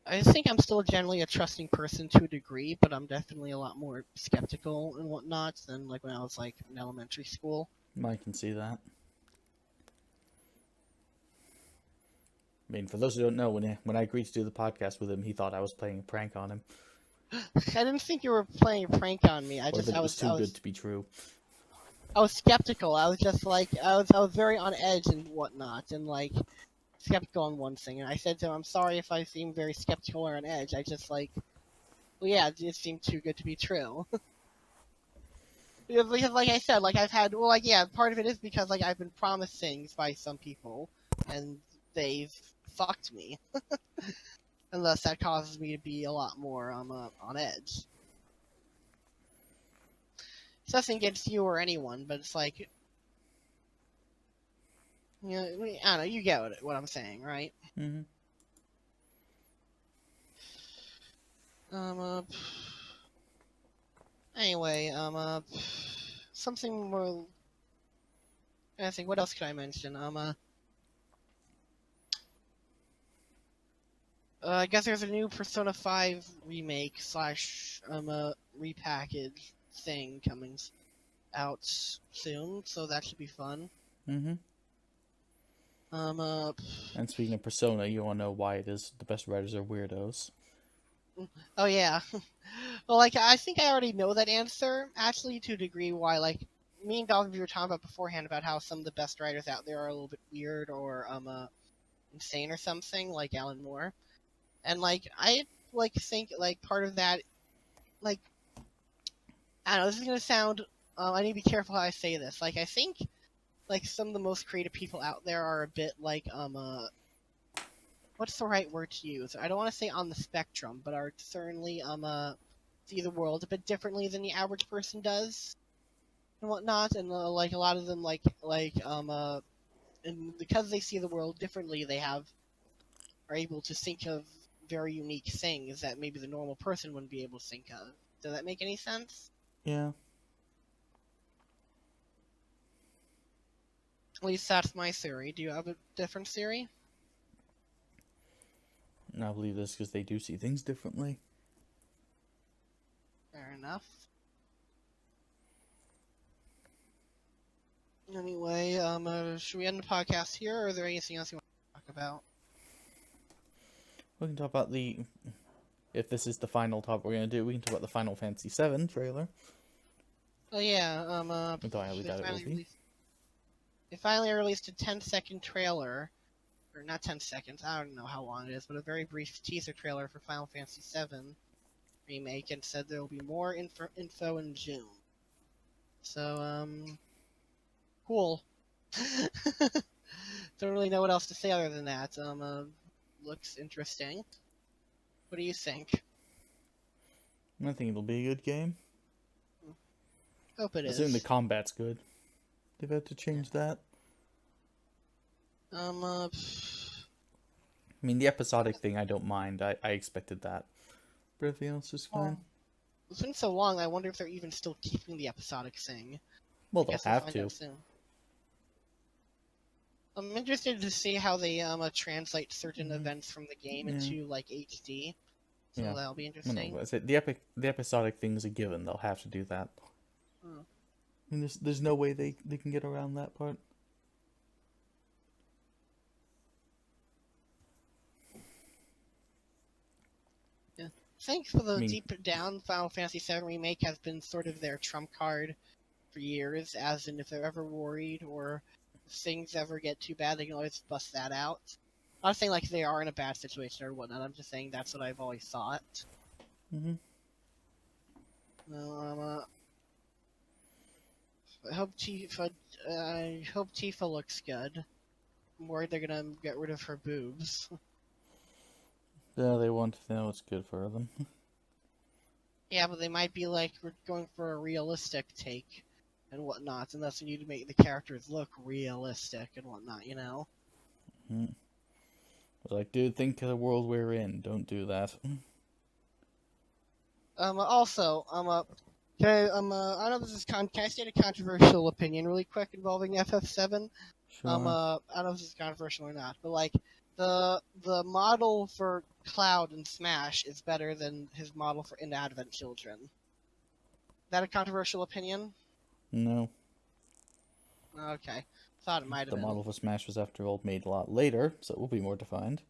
I think I'm still generally a trusting person to a degree, but I'm definitely a lot more skeptical and whatnot than like when I was like in elementary school. I can see that. I mean, for those who don't know, when I agreed to do the podcast with him, he thought I was playing a prank on him. I didn't think you were playing a prank on me. Or that it was too good to be true. I was skeptical. I was just like I was very on edge and whatnot, and like skeptical on one thing. And I said to him, "I'm sorry if I seem very skeptical or on edge. I just well, yeah, it seemed too good to be true." Because, like I said, like I've had, well, like yeah, part of it is because like I've been promised things by some people, and they've fucked me, and thus that causes me to be a lot more on edge. It's nothing against you or anyone, but it's like, you know, I don't know, you get what I'm saying, right? Mm-hmm. Anyway, something more. I think, what else could I mention? I guess there's a new Persona 5 remake slash repackaged thing coming out soon, so that should be fun. Mm-hmm. And speaking of Persona, you want to know why it is the best writers are weirdos? Oh yeah. Well, like I think I already know that answer actually to a degree. Why, like me and DolphinVi were talking about beforehand about how some of the best writers out there are a little bit weird or insane or something, like Alan Moore. And like I like think like part of that, like I don't know, this is gonna sound. I need to be careful how I say this. Like I think like some of the most creative people out there are a bit like what's the right word to use? I don't want to say on the spectrum, but are certainly see the world a bit differently than the average person does and whatnot. And like a lot of them and because they see the world differently, are able to think of very unique things that maybe the normal person wouldn't be able to think of. Does that make any sense? Yeah. At least that's my theory. Do you have a different theory? And I believe this because they do see things differently. Fair enough. Anyway, should we end the podcast here, or is there anything else you want to talk about? We can talk about if this is the final topic we're going to do, we can talk about the Final Fantasy VII trailer. Oh yeah, they finally released a 10-second trailer, or not 10 seconds, I don't know how long it is, but a very brief teaser trailer for Final Fantasy VII Remake, and said there will be more info in June. So, cool. Don't really know what else to say other than that. Looks interesting. What do you think? I think it'll be a good game. Hope it is. Assuming the combat's good. They've had to change that. I mean, the episodic thing I don't mind. I expected that. But everything else is fine. It's been so long, I wonder if they're even still keeping the episodic thing. Well, they'll have to. I'm interested to see how they translate certain events from the game into like HD. So that'll be interesting. No, the episodic thing's a given. They'll have to do that. mean, there's no way they can get around that part. Yeah. Thanks for I the mean, deep down, Final Fantasy VII Remake has been sort of their trump card for years, as in if they're ever worried or if things ever get too bad, they can always bust that out. I'm not saying like they are in a bad situation or whatnot, I'm just saying that's what I've always thought. hmm Well, I hope Tifa looks good. I'm worried they're gonna get rid of her boobs. yeah, they want to know what's good for them. Yeah, but they might be like, we're going for a realistic take and whatnot, and thus we need to make the characters look realistic and whatnot, you know? Mm. Like, dude, think of the world we're in. Don't do that. Also, I know this is can I state a controversial opinion really quick involving FF7? Sure. I don't know if this is controversial or not, but like, the model for Cloud in Smash is better than his model for In Advent Children. Is that a controversial opinion? No. Okay. Thought it might have The been. model for Smash was, after all, made a lot later, so it will be more defined.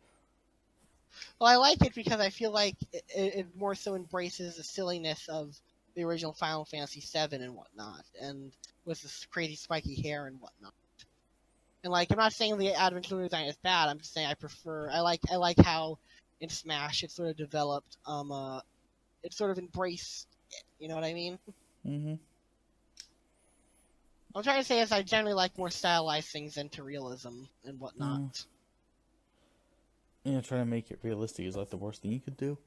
Well, I like it because I feel like it more so embraces the silliness of the original Final Fantasy VII and whatnot, and with this crazy spiky hair and whatnot. And like, I'm not saying the Advent Children design is bad. I'm just saying I like how in Smash it sort of developed. It sort of embraced it. You know what I mean? Mm-hmm. I'm trying to say is I generally like more stylized things into realism and whatnot. Yeah, trying to make it realistic is like the worst thing you could do.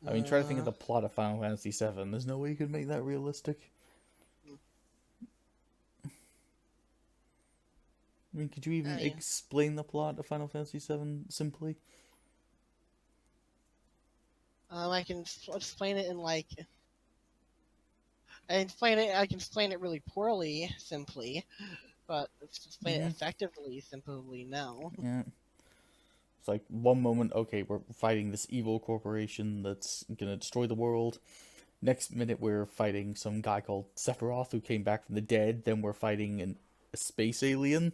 I mean, try to think of the plot of Final Fantasy VII. There's no way you could make that realistic. I mean, could you even explain the plot of Final Fantasy VII simply? I can explain it in like. I can explain it really poorly, simply, but to explain it effectively, simply no. Yeah. It's like one moment, okay, we're fighting this evil corporation that's gonna destroy the world. Next minute, we're fighting some guy called Sephiroth who came back from the dead. Then we're fighting a space alien.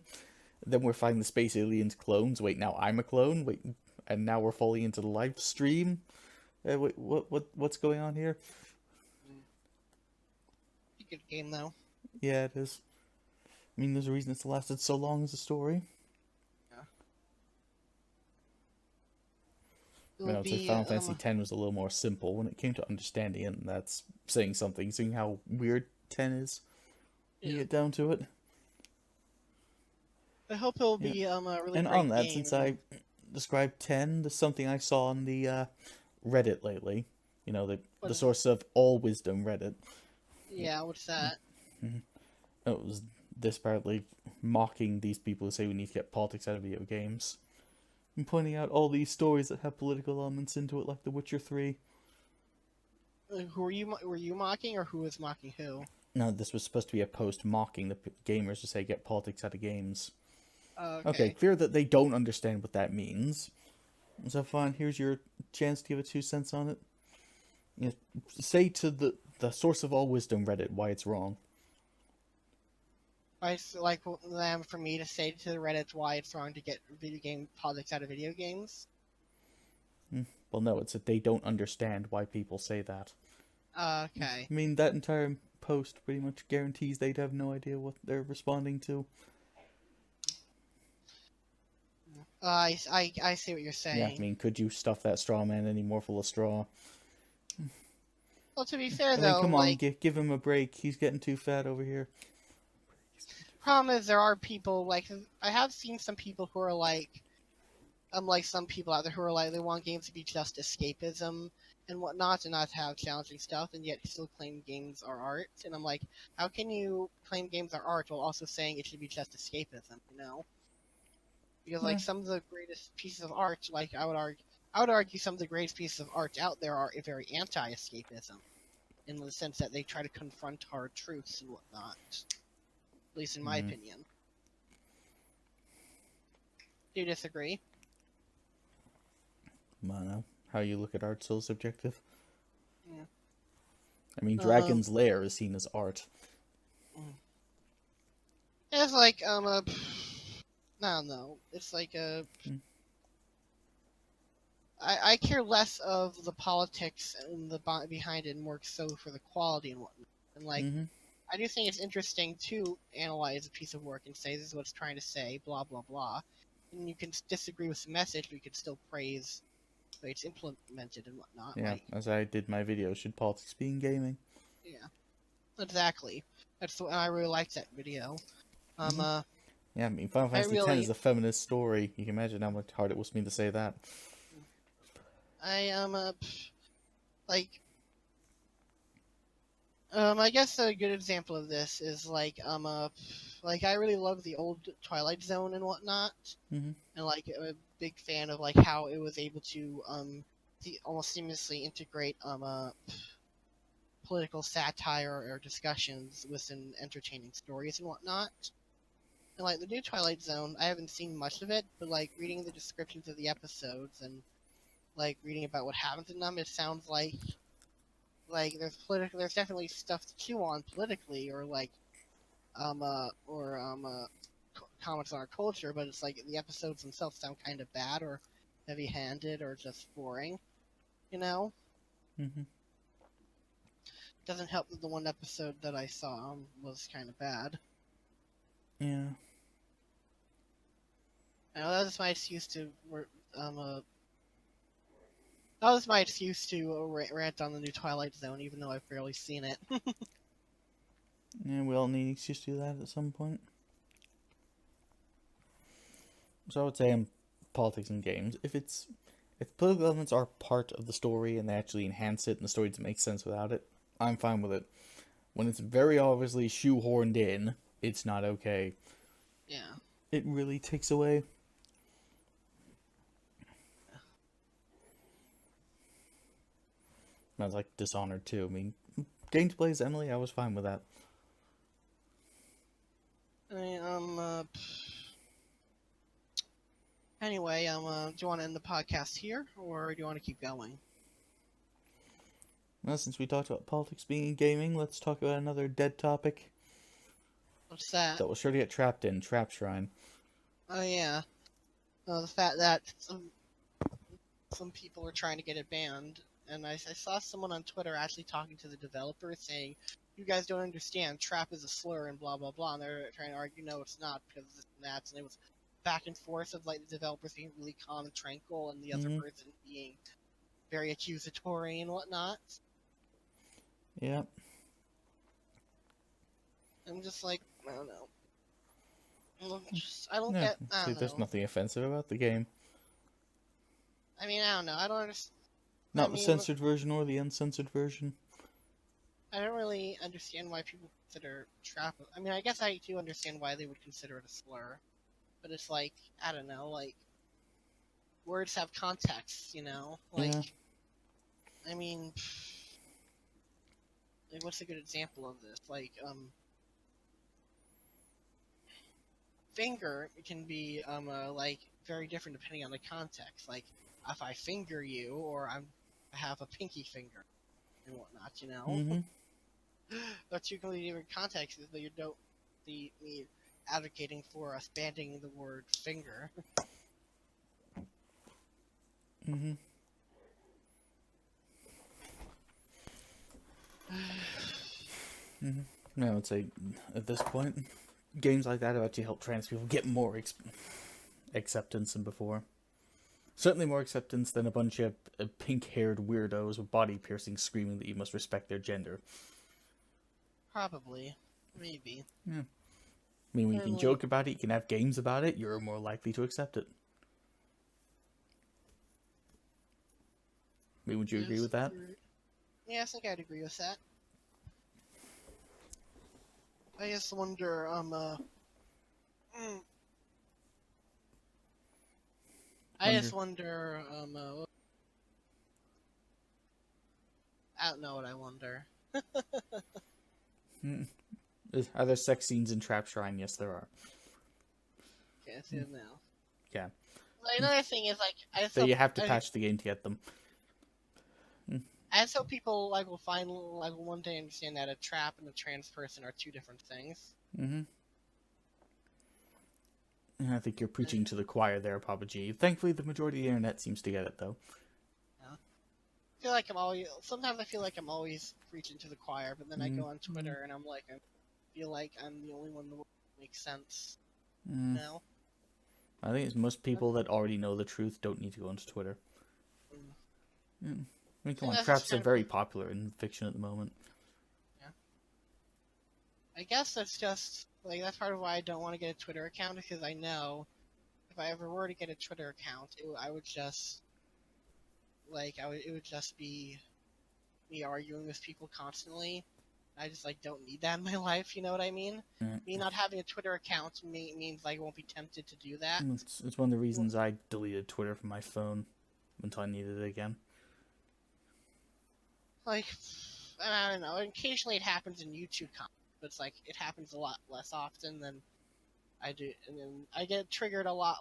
Then we're fighting the space alien's clones. Wait, now I'm a clone. Wait, and now we're falling into the live stream. Wait, what's going on here? Good game though. Yeah, it is. I mean, there's a reason it's lasted so long as a story. I would say Final Fantasy X was a little more simple when it came to understanding it, and that's saying something, seeing how weird 10 is. You get down to it. I hope it'll be a really and great on that, game. since I described 10, there's something I saw on the Reddit lately. You know, the source of all wisdom, Reddit. Yeah, what's that? It was this apparently mocking these people who say we need to get politics out of video games. And pointing out all these stories that have political elements into it, like The Witcher 3. Who were you mocking, or who was mocking who? No, this was supposed to be a post mocking the gamers to say get politics out of games. Okay, clear that they don't understand what that means. So fine, here's your chance to give it 2 cents on it. You know, say to the source of all wisdom, Reddit, why it's wrong. I like them for me to say to the Reddit why it's wrong to get video game politics out of video games. Well, no, it's that they don't understand why people say that. Okay. I mean, that entire post pretty much guarantees they'd have no idea what they're responding to. I see what you're saying. Yeah, I mean, could you stuff that straw man any more full of straw? Well, to be fair, I mean, though, come on, give him a break. He's getting too fat over here. Problem is, there are people, like, I have seen some people who are like some people out there who are like, they want games to be just escapism and whatnot, and not have challenging stuff, and yet still claim games are art. And I'm like, how can you claim games are art while also saying it should be just escapism, you know? Because, like, some of the greatest pieces of art, like, I would argue some of the greatest pieces of art out there are very anti-escapism, in the sense that they try to confront hard truths and whatnot. At least in my opinion. Do you disagree? I don't know. How you look at art's so subjective. Yeah. I mean, Um, Dragon's Lair is seen as art. it's like I don't know. It's like I care less of the politics and the behind it, and more so for the quality and whatnot. And like, Mm-hmm. I do think it's interesting to analyze a piece of work and say this is what it's trying to say, blah blah blah. And you can disagree with the message, but you can still praise the way it's implemented and whatnot. Yeah, Like, as I did my video, should politics be in gaming? yeah, exactly. I really liked that video. Mm-hmm. Uh, Yeah, I mean, Final I Fantasy X really, is a feminist story. You can imagine how much hard it was for me to say that. I like I guess a good example of this is like I really love the old Twilight Zone and whatnot, Mm-hmm. and like I'm a big fan of like how it was able to almost seamlessly integrate political satire or discussions within entertaining stories and whatnot. And like the new Twilight Zone, I haven't seen much of it, but like reading the descriptions of the episodes and like reading about what happens in them, it sounds like there's definitely stuff to chew on politically or like comments on our culture, but it's like the episodes themselves sound kind of bad or heavy-handed or just boring, you know. Mm-hmm. Doesn't help that the one episode that I saw was kind of bad. Yeah. I know that was my excuse to that was my excuse to rant on the new Twilight Zone, even though I've barely seen it. Yeah, we all need an excuse to do that at some point. So I would say in politics and games, if political elements are part of the story and they actually enhance it and the story doesn't make sense without it, I'm fine with it. When it's very obviously shoehorned in, it's not okay. Yeah. It really takes away. I was like Dishonored too. I mean, gameplay is Emily. I was fine with that. I mean, anyway, do you want to end the podcast here, or do you want to keep going? Well, since we talked about politics being in gaming, let's talk about another dead topic What's that? that we'll sure to get trapped in, Trap Shrine. Oh yeah, the fact that some people are trying to get it banned, and I saw someone on Twitter actually talking to the developer saying, "You guys don't understand. Trap is a slur and blah blah blah." And they're trying to argue, "No, it's not because of this and that." And it was back and forth of like the developers being really calm and tranquil, and the other Mm-hmm. person being very accusatory and whatnot. Yeah. I'm just like, I don't know. I don't Yeah. get. I See, don't there's know. nothing offensive about the game. I mean, I don't know. I don't understand. Not the censored version or the uncensored version. I don't really understand why people consider trap. I mean, I guess I do understand why they would consider it a slur, but it's like I don't know. Like words have context, you know. Like, Yeah. I mean, like, what's a good example of this? Like, finger can be like very different depending on the context. Like, if I finger you, or I have a pinky finger and whatnot, you know. Mm-hmm. They're two completely different contexts, but you don't see me advocating for us banning the word finger. Mm-hmm. Mm-hmm. I would say at this point, games like that have actually helped trans people get more acceptance than before. Certainly more acceptance than a bunch of pink-haired weirdos with body piercings screaming that you must respect their gender. Probably. Maybe. Yeah. I mean, when you can joke about it, you can have games about it, you're more likely to accept it. I mean, would you agree with that? Yeah, I think I'd agree with that. I just wonder, I just wonder, I don't know what I wonder. Are there sex scenes in Trap Shrine? Yes, there are. Okay, I see it now. Yeah. Like, another thing is, like, So you have to patch the game to get them. I just hope people like will find like will one day understand that a trap and a trans person are two different things. Mm-hmm. I think you're preaching to the choir there, Papa G. Thankfully, the majority of the internet seems to get it, though. Yeah. I feel like I'm always. Sometimes I feel like I'm always preaching to the choir, but then I go on Twitter and I'm like, I feel like I'm the only one in the world that makes sense. No. I think it's most people that already know the truth don't need to go onto Twitter. I mean, come on, traps are very popular in fiction at the moment. Yeah. I guess that's just like that's part of why I don't want to get a Twitter account, because I know if I ever were to get a Twitter account, I would just it would just be me arguing with people constantly. I just like don't need that in my life. You know what I mean? Me not having a Twitter account means I won't be tempted to do that. It's one of the reasons I deleted Twitter from my phone until I needed it again. Like, I don't know. Occasionally it happens in YouTube comments, but it's like it happens a lot less often than I do. And then I get triggered a lot.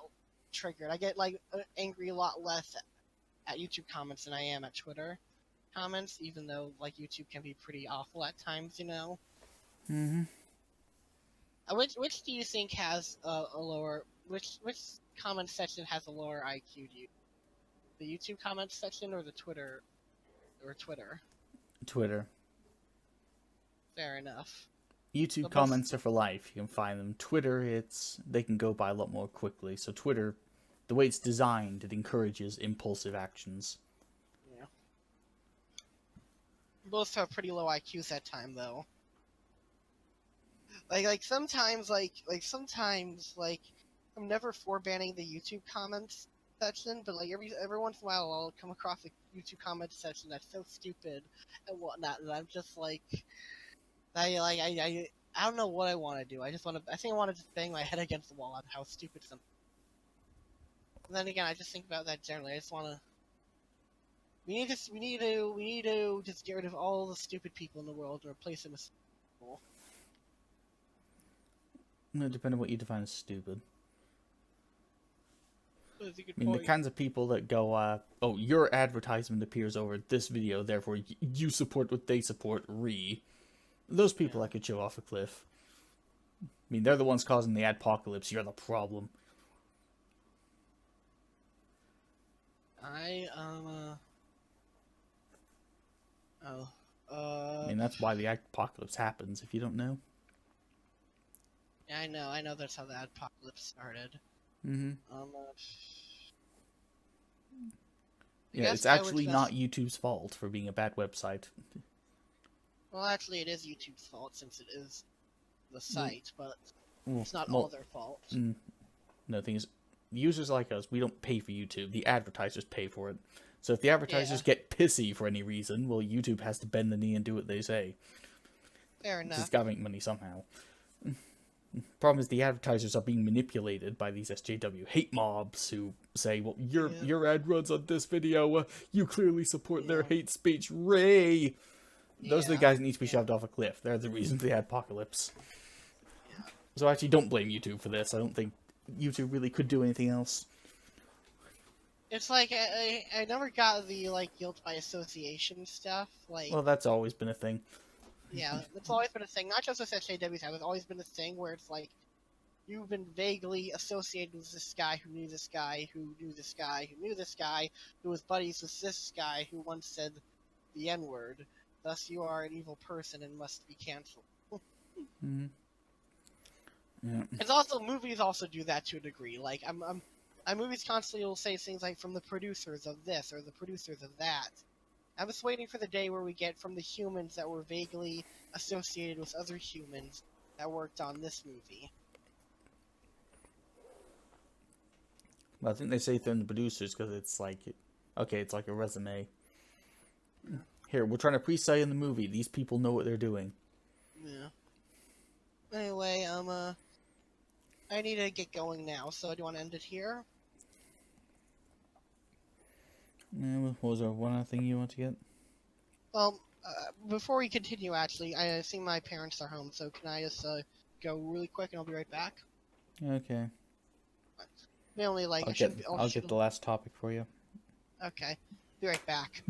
I get like angry a lot less at YouTube comments than I am at Twitter comments, even though like YouTube can be pretty awful at times, you know. Which do you think has a lower which comment section has a lower IQ? Do you the YouTube comment section or the Twitter Twitter? Twitter. Fair enough. YouTube comments are for life. You can find them. Twitter, they can go by a lot more quickly. So Twitter, the way it's designed, it encourages impulsive actions. Yeah. Both have pretty low IQs at time though. Sometimes I'm never for banning the YouTube comments section, but like every once in a while I'll come across a YouTube comment section that's so stupid and whatnot, and I'm just like, I don't know what I want to do. I think I want to just bang my head against the wall on how stupid some. And then again, I just think about that generally. I just want to. We need to just get rid of all the stupid people in the world and replace them with people. No, depending on what you define as stupid. I mean, the kinds of people that go, oh, your advertisement appears over this video, therefore you support what they support, Those people I could shove off a cliff. I mean, they're the ones causing the adpocalypse, you're the problem. I mean, that's why the apocalypse happens, if you don't know. Yeah, I know that's how the apocalypse started. Yeah, it's actually not YouTube's fault for being a bad website. Well, actually, it is YouTube's fault since it is the site, but it's not all their fault. No, the thing is, users like us, we don't pay for YouTube. The advertisers pay for it. So if the advertisers get pissy for any reason, well, YouTube has to bend the knee and do what they say. Fair enough. It's got to make money somehow. Problem is, the advertisers are being manipulated by these SJW hate mobs who say, well, your ad runs on this video, you clearly support their hate speech, Those are the guys that need to be shoved off a cliff. They're the reason for the apocalypse. Yeah. So actually, don't blame YouTube for this. I don't think YouTube really could do anything else. It's like, I never got the, like, guilt by association stuff. Like, well, that's always been a thing. Yeah, it's always been a thing. Not just with SJWs, it's always been a thing where it's like, you've been vaguely associated with this guy who knew this guy who knew this guy who knew this guy who was buddies with this guy who once said the N-word. Thus, you are an evil person and must be canceled. Yeah. It's also, movies also do that to a degree. Like, movies constantly will say things like, from the producers of this or the producers of that. I was waiting for the day where we get from the humans that were vaguely associated with other humans that worked on this movie. Well, I think they say from the producers because it's like, okay, it's like a resume. Here, we're trying to pre-sell in the movie. These people know what they're doing. Yeah. Anyway, I need to get going now, so do you want to end it here? Yeah, what was there one other thing you want to get? Well, before we continue, actually, I see my parents are home, so can I just go really quick and I'll be right back? Okay. They only like I'll get the last topic for you. Okay. Be right back.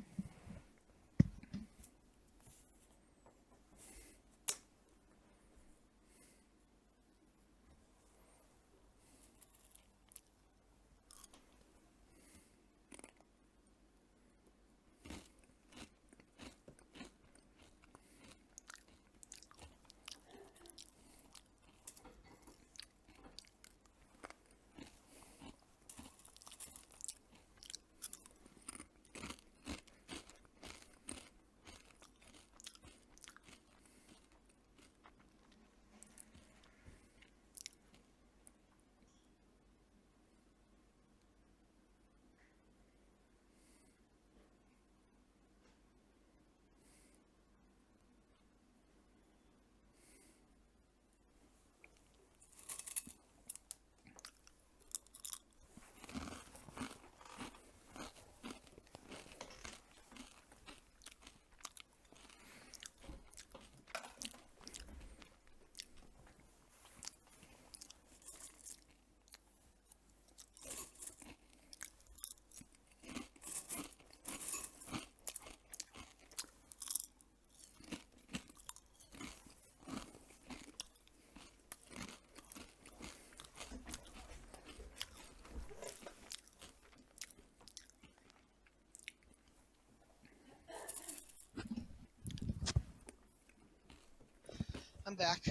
I'm back.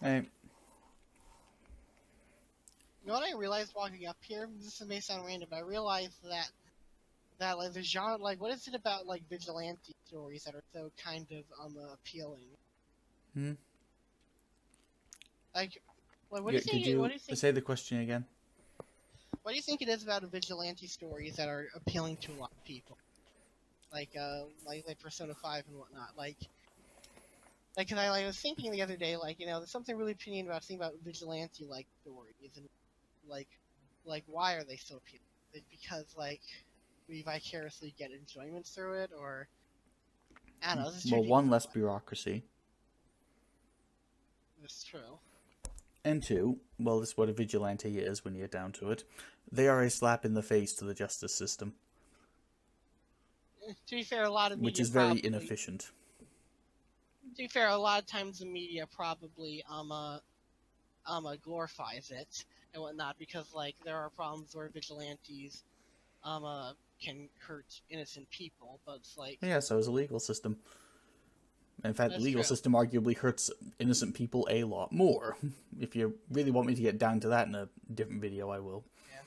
Hey, You know what I realized walking up here? This may sound random, but I realized that like the genre, like what is it about like vigilante stories that are so kind of appealing? hmm? Like, what do Yeah, you could think? What you do you think? say the question again? What do you think it is about vigilante stories that are appealing to a lot of people? Like Persona 5 and whatnot. Like, 'cause I was thinking the other day, like, there's something really appealing about thinking about vigilante like stories and like why are they so appealing? Is it because like we vicariously get enjoyment through it, or I don't know. This is too Well, deep one, for less one. bureaucracy, It's true. and two, well, this is what a vigilante is when you get down to it. They are a slap in the face to the justice system, To be fair, a lot of which media is very probably. inefficient. To be fair, a lot of times the media probably glorifies it and whatnot because like there are problems where vigilantes can hurt innocent people, but it's like Yeah, so is the legal system. In fact, the that's legal true. system arguably hurts innocent people a lot more. If you really want me to get down to that in a different video, I will. Yeah.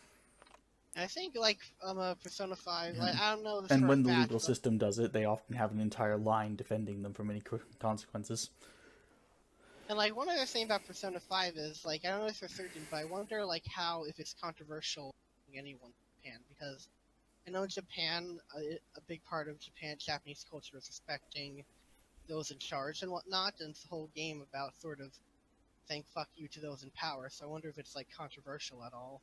And I think like Persona 5, Yeah. like I don't know this And for a when the fact, legal but system does it, they often have an entire line defending them from any consequences. and like one other thing about Persona 5 is like I don't know this for certain, but I wonder like how if it's controversial in anyone in Japan because I know Japan a big part of Japanese culture is respecting those in charge and whatnot, and it's the whole game about sort of saying fuck you to those in power. So I wonder if it's like controversial at all.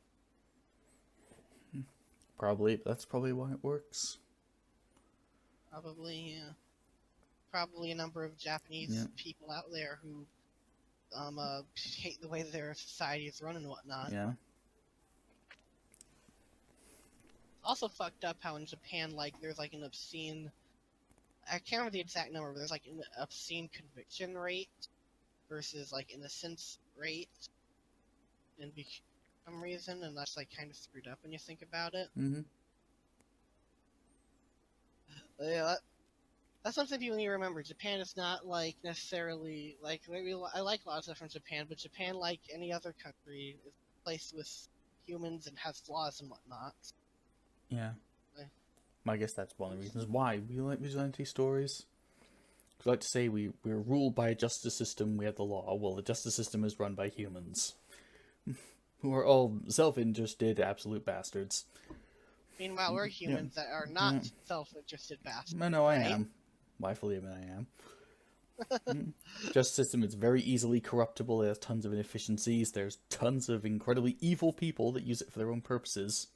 Probably, that's probably why it works. Probably, yeah. Probably a number of Yeah. Japanese people out there who hate the way their society is run and whatnot. Yeah. Also fucked up how in Japan like there's like an obscene I can't remember the exact number, but there's like an obscene conviction rate versus like innocence rate in some reason, and that's like kind of screwed up when you think about it. Mm-hmm. But yeah, that's something people need to remember. Japan is not like necessarily like maybe I like a lot of stuff from Japan, but Japan, like any other country, is a place with humans and has flaws and whatnot. Yeah. Eh. I guess that's one of the reasons why we like vigilante stories. We like to say we're ruled by a justice system, we have the law. Well, the justice system is run by humans, who are all self-interested, absolute bastards. Meanwhile, we're humans that are not self-interested bastards. No, I right? am. I fully admit I am. Justice system is very easily corruptible. There's tons of inefficiencies. There's tons of incredibly evil people that use it for their own purposes.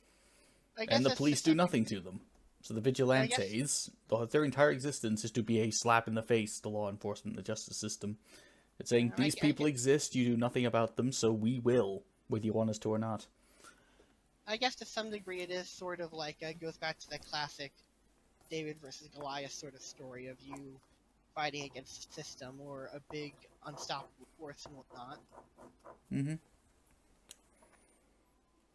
I guess And the that's police just do something. nothing to them. So the I guess vigilantes, their entire existence is to be a slap in the face to law enforcement and the justice system. It's saying, these people exist, you do nothing about them, so we will, whether you want us to or not. I guess to some degree it is sort of like it goes back to the classic David versus Goliath sort of story of you fighting against the system or a big unstoppable force and whatnot. Mm-hmm.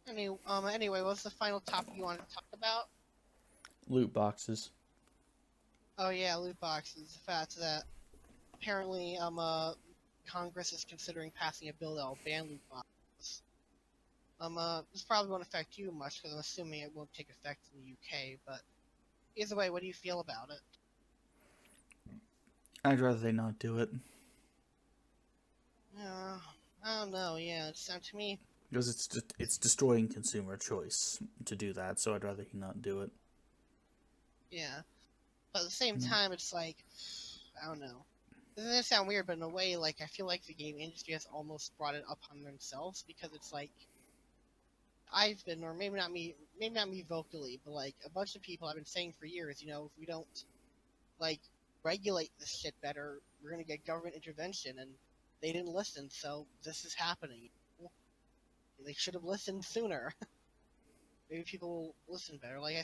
Anyway, what's the final topic you want to talk about? Loot boxes. Oh yeah, loot boxes. The fact that apparently Congress is considering passing a bill that will ban loot boxes. This probably won't affect you much because I'm assuming it won't take effect in the UK. But either way, what do you feel about it? I'd rather they not do it. Yeah, I don't know. Yeah, it sounds to me. Because it's destroying consumer choice to do that, so I'd rather he not do it. Yeah, but at the same time, it's like I don't know. This doesn't sound weird, but in a way, like I feel like the game industry has almost brought it upon themselves because it's like I've been, or maybe not me vocally, but like a bunch of people have been saying for years, if we don't like regulate this shit better, we're gonna get government intervention, and they didn't listen, so this is happening. They should have listened sooner. Maybe people will listen better. Like I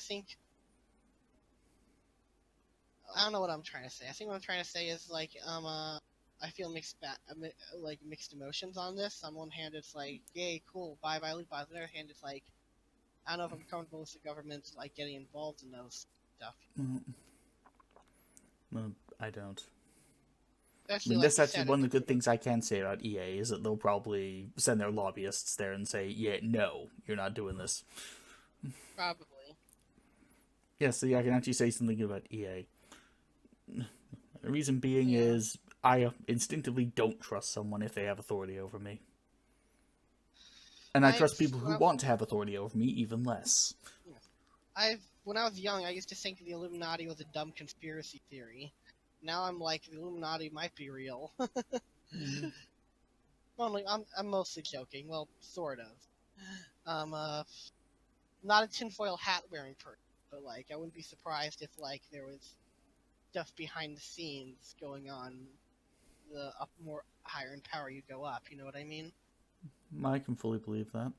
don't know what I'm trying to say. I think what I'm trying to say is like I feel mixed emotions on this. On one hand, it's like, yay, cool, bye loot box. On the other hand, it's like, I don't know if I'm comfortable with the government like getting involved in those stuff. Well, I don't. Especially like that's you actually said, one of it the good could, things I can say about EA is that they'll probably send their lobbyists there and say, "Yeah, no, you're not doing this." probably. Yeah, so I can actually say something about EA. The reason being Yeah. is I instinctively don't trust someone if they have authority over me. And I I've trust people when who I, want to have authority over me even less. yeah. I've when I was young, I used to think the Illuminati was a dumb conspiracy theory. Now I'm like, the Illuminati might be real. Mm-hmm. I'm mostly joking. Well, sort of. Um, uh, not a tinfoil hat wearing person, but like, I wouldn't be surprised if like there was stuff behind the scenes going on. The up more higher in power you go up, you know what I mean? I can fully believe that.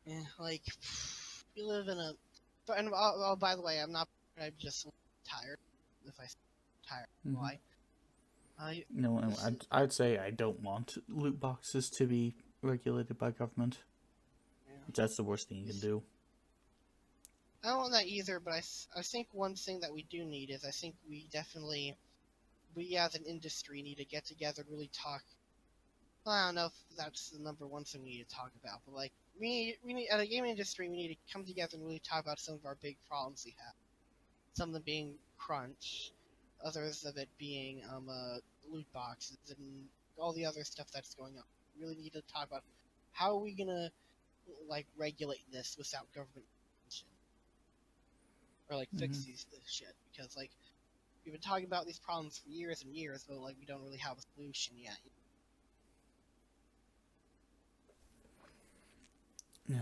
Yeah, like we live in a. And by the way, I'm just tired. If I say tired, Mm-hmm. why? I No, this is, I'd say I don't want loot boxes to be regulated by government. yeah. That's the worst thing you can do. I don't want that either, but I think one thing that we do need is I think we as an industry need to get together and really talk. Well, I don't know if that's the number one thing we need to talk about, but like we need at a gaming industry we need to come together and really talk about some of our big problems we have. Some of them being crunch, others of it being loot boxes and all the other stuff that's going on. We really need to talk about how are we gonna like regulate this without government intervention or like Mm-hmm. fix this shit because like we've been talking about these problems for years and years, but like we don't really have a solution yet. Yeah.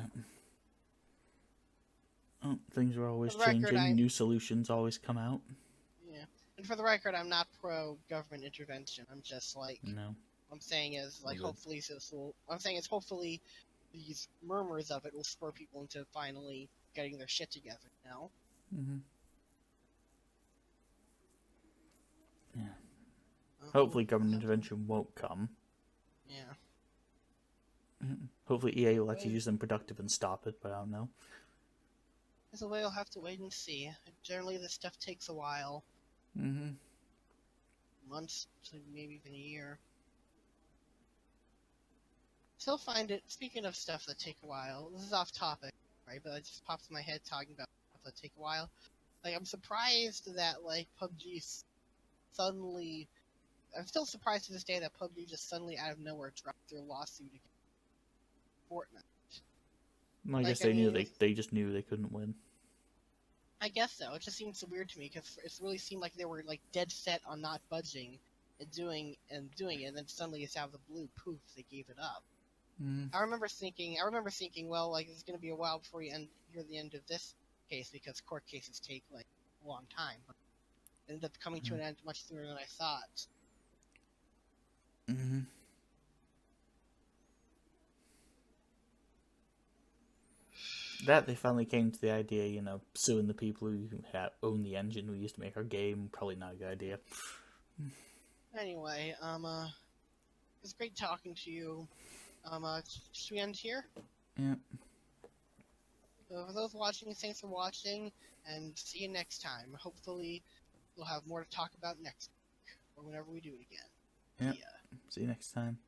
Oh, things are For always the record, changing. New solutions always come out. yeah, and for the record, I'm not pro government intervention. I'm just like No. I'm saying is like Good. hopefully I'm saying is hopefully these murmurs of it will spur people into finally getting their shit together. Now, Mm-hmm. Yeah. uh-huh. Hopefully, government intervention won't come. Yeah. Mm-hmm. Hopefully, EA will actually do something productive and stop it, but I don't know. As a way, I'll have to wait and see. Generally, this stuff takes a while, Mm-hmm. months to maybe even a year. Still find it. Speaking of stuff that take a while, this is off topic, right? But it just pops in my head talking about stuff that take a while. Like I'm surprised that like PUBG suddenly. I'm still surprised to this day that PUBG just suddenly out of nowhere dropped their lawsuit against Fortnite. Well, I guess I they knew mean, they just knew they couldn't win. I guess so. It just seems so weird to me because it really seemed like they were like dead set on not budging and doing it, and then suddenly it's out of the blue, poof, they gave it up. Mm-hmm. I remember thinking, well, like it's gonna be a while before you hear the end of this case because court cases take like a long time. But it ended up coming to an end much sooner than I thought. Mm-hmm. That they finally came to the idea, suing the people who own the engine we used to make our game. Probably not a good idea. Anyway, it was great talking to you. Should we end here? Yeah. So for those watching, thanks for watching, and see you next time. Hopefully, we'll have more to talk about next week, or whenever we do it again. Yeah. See ya. See you next time.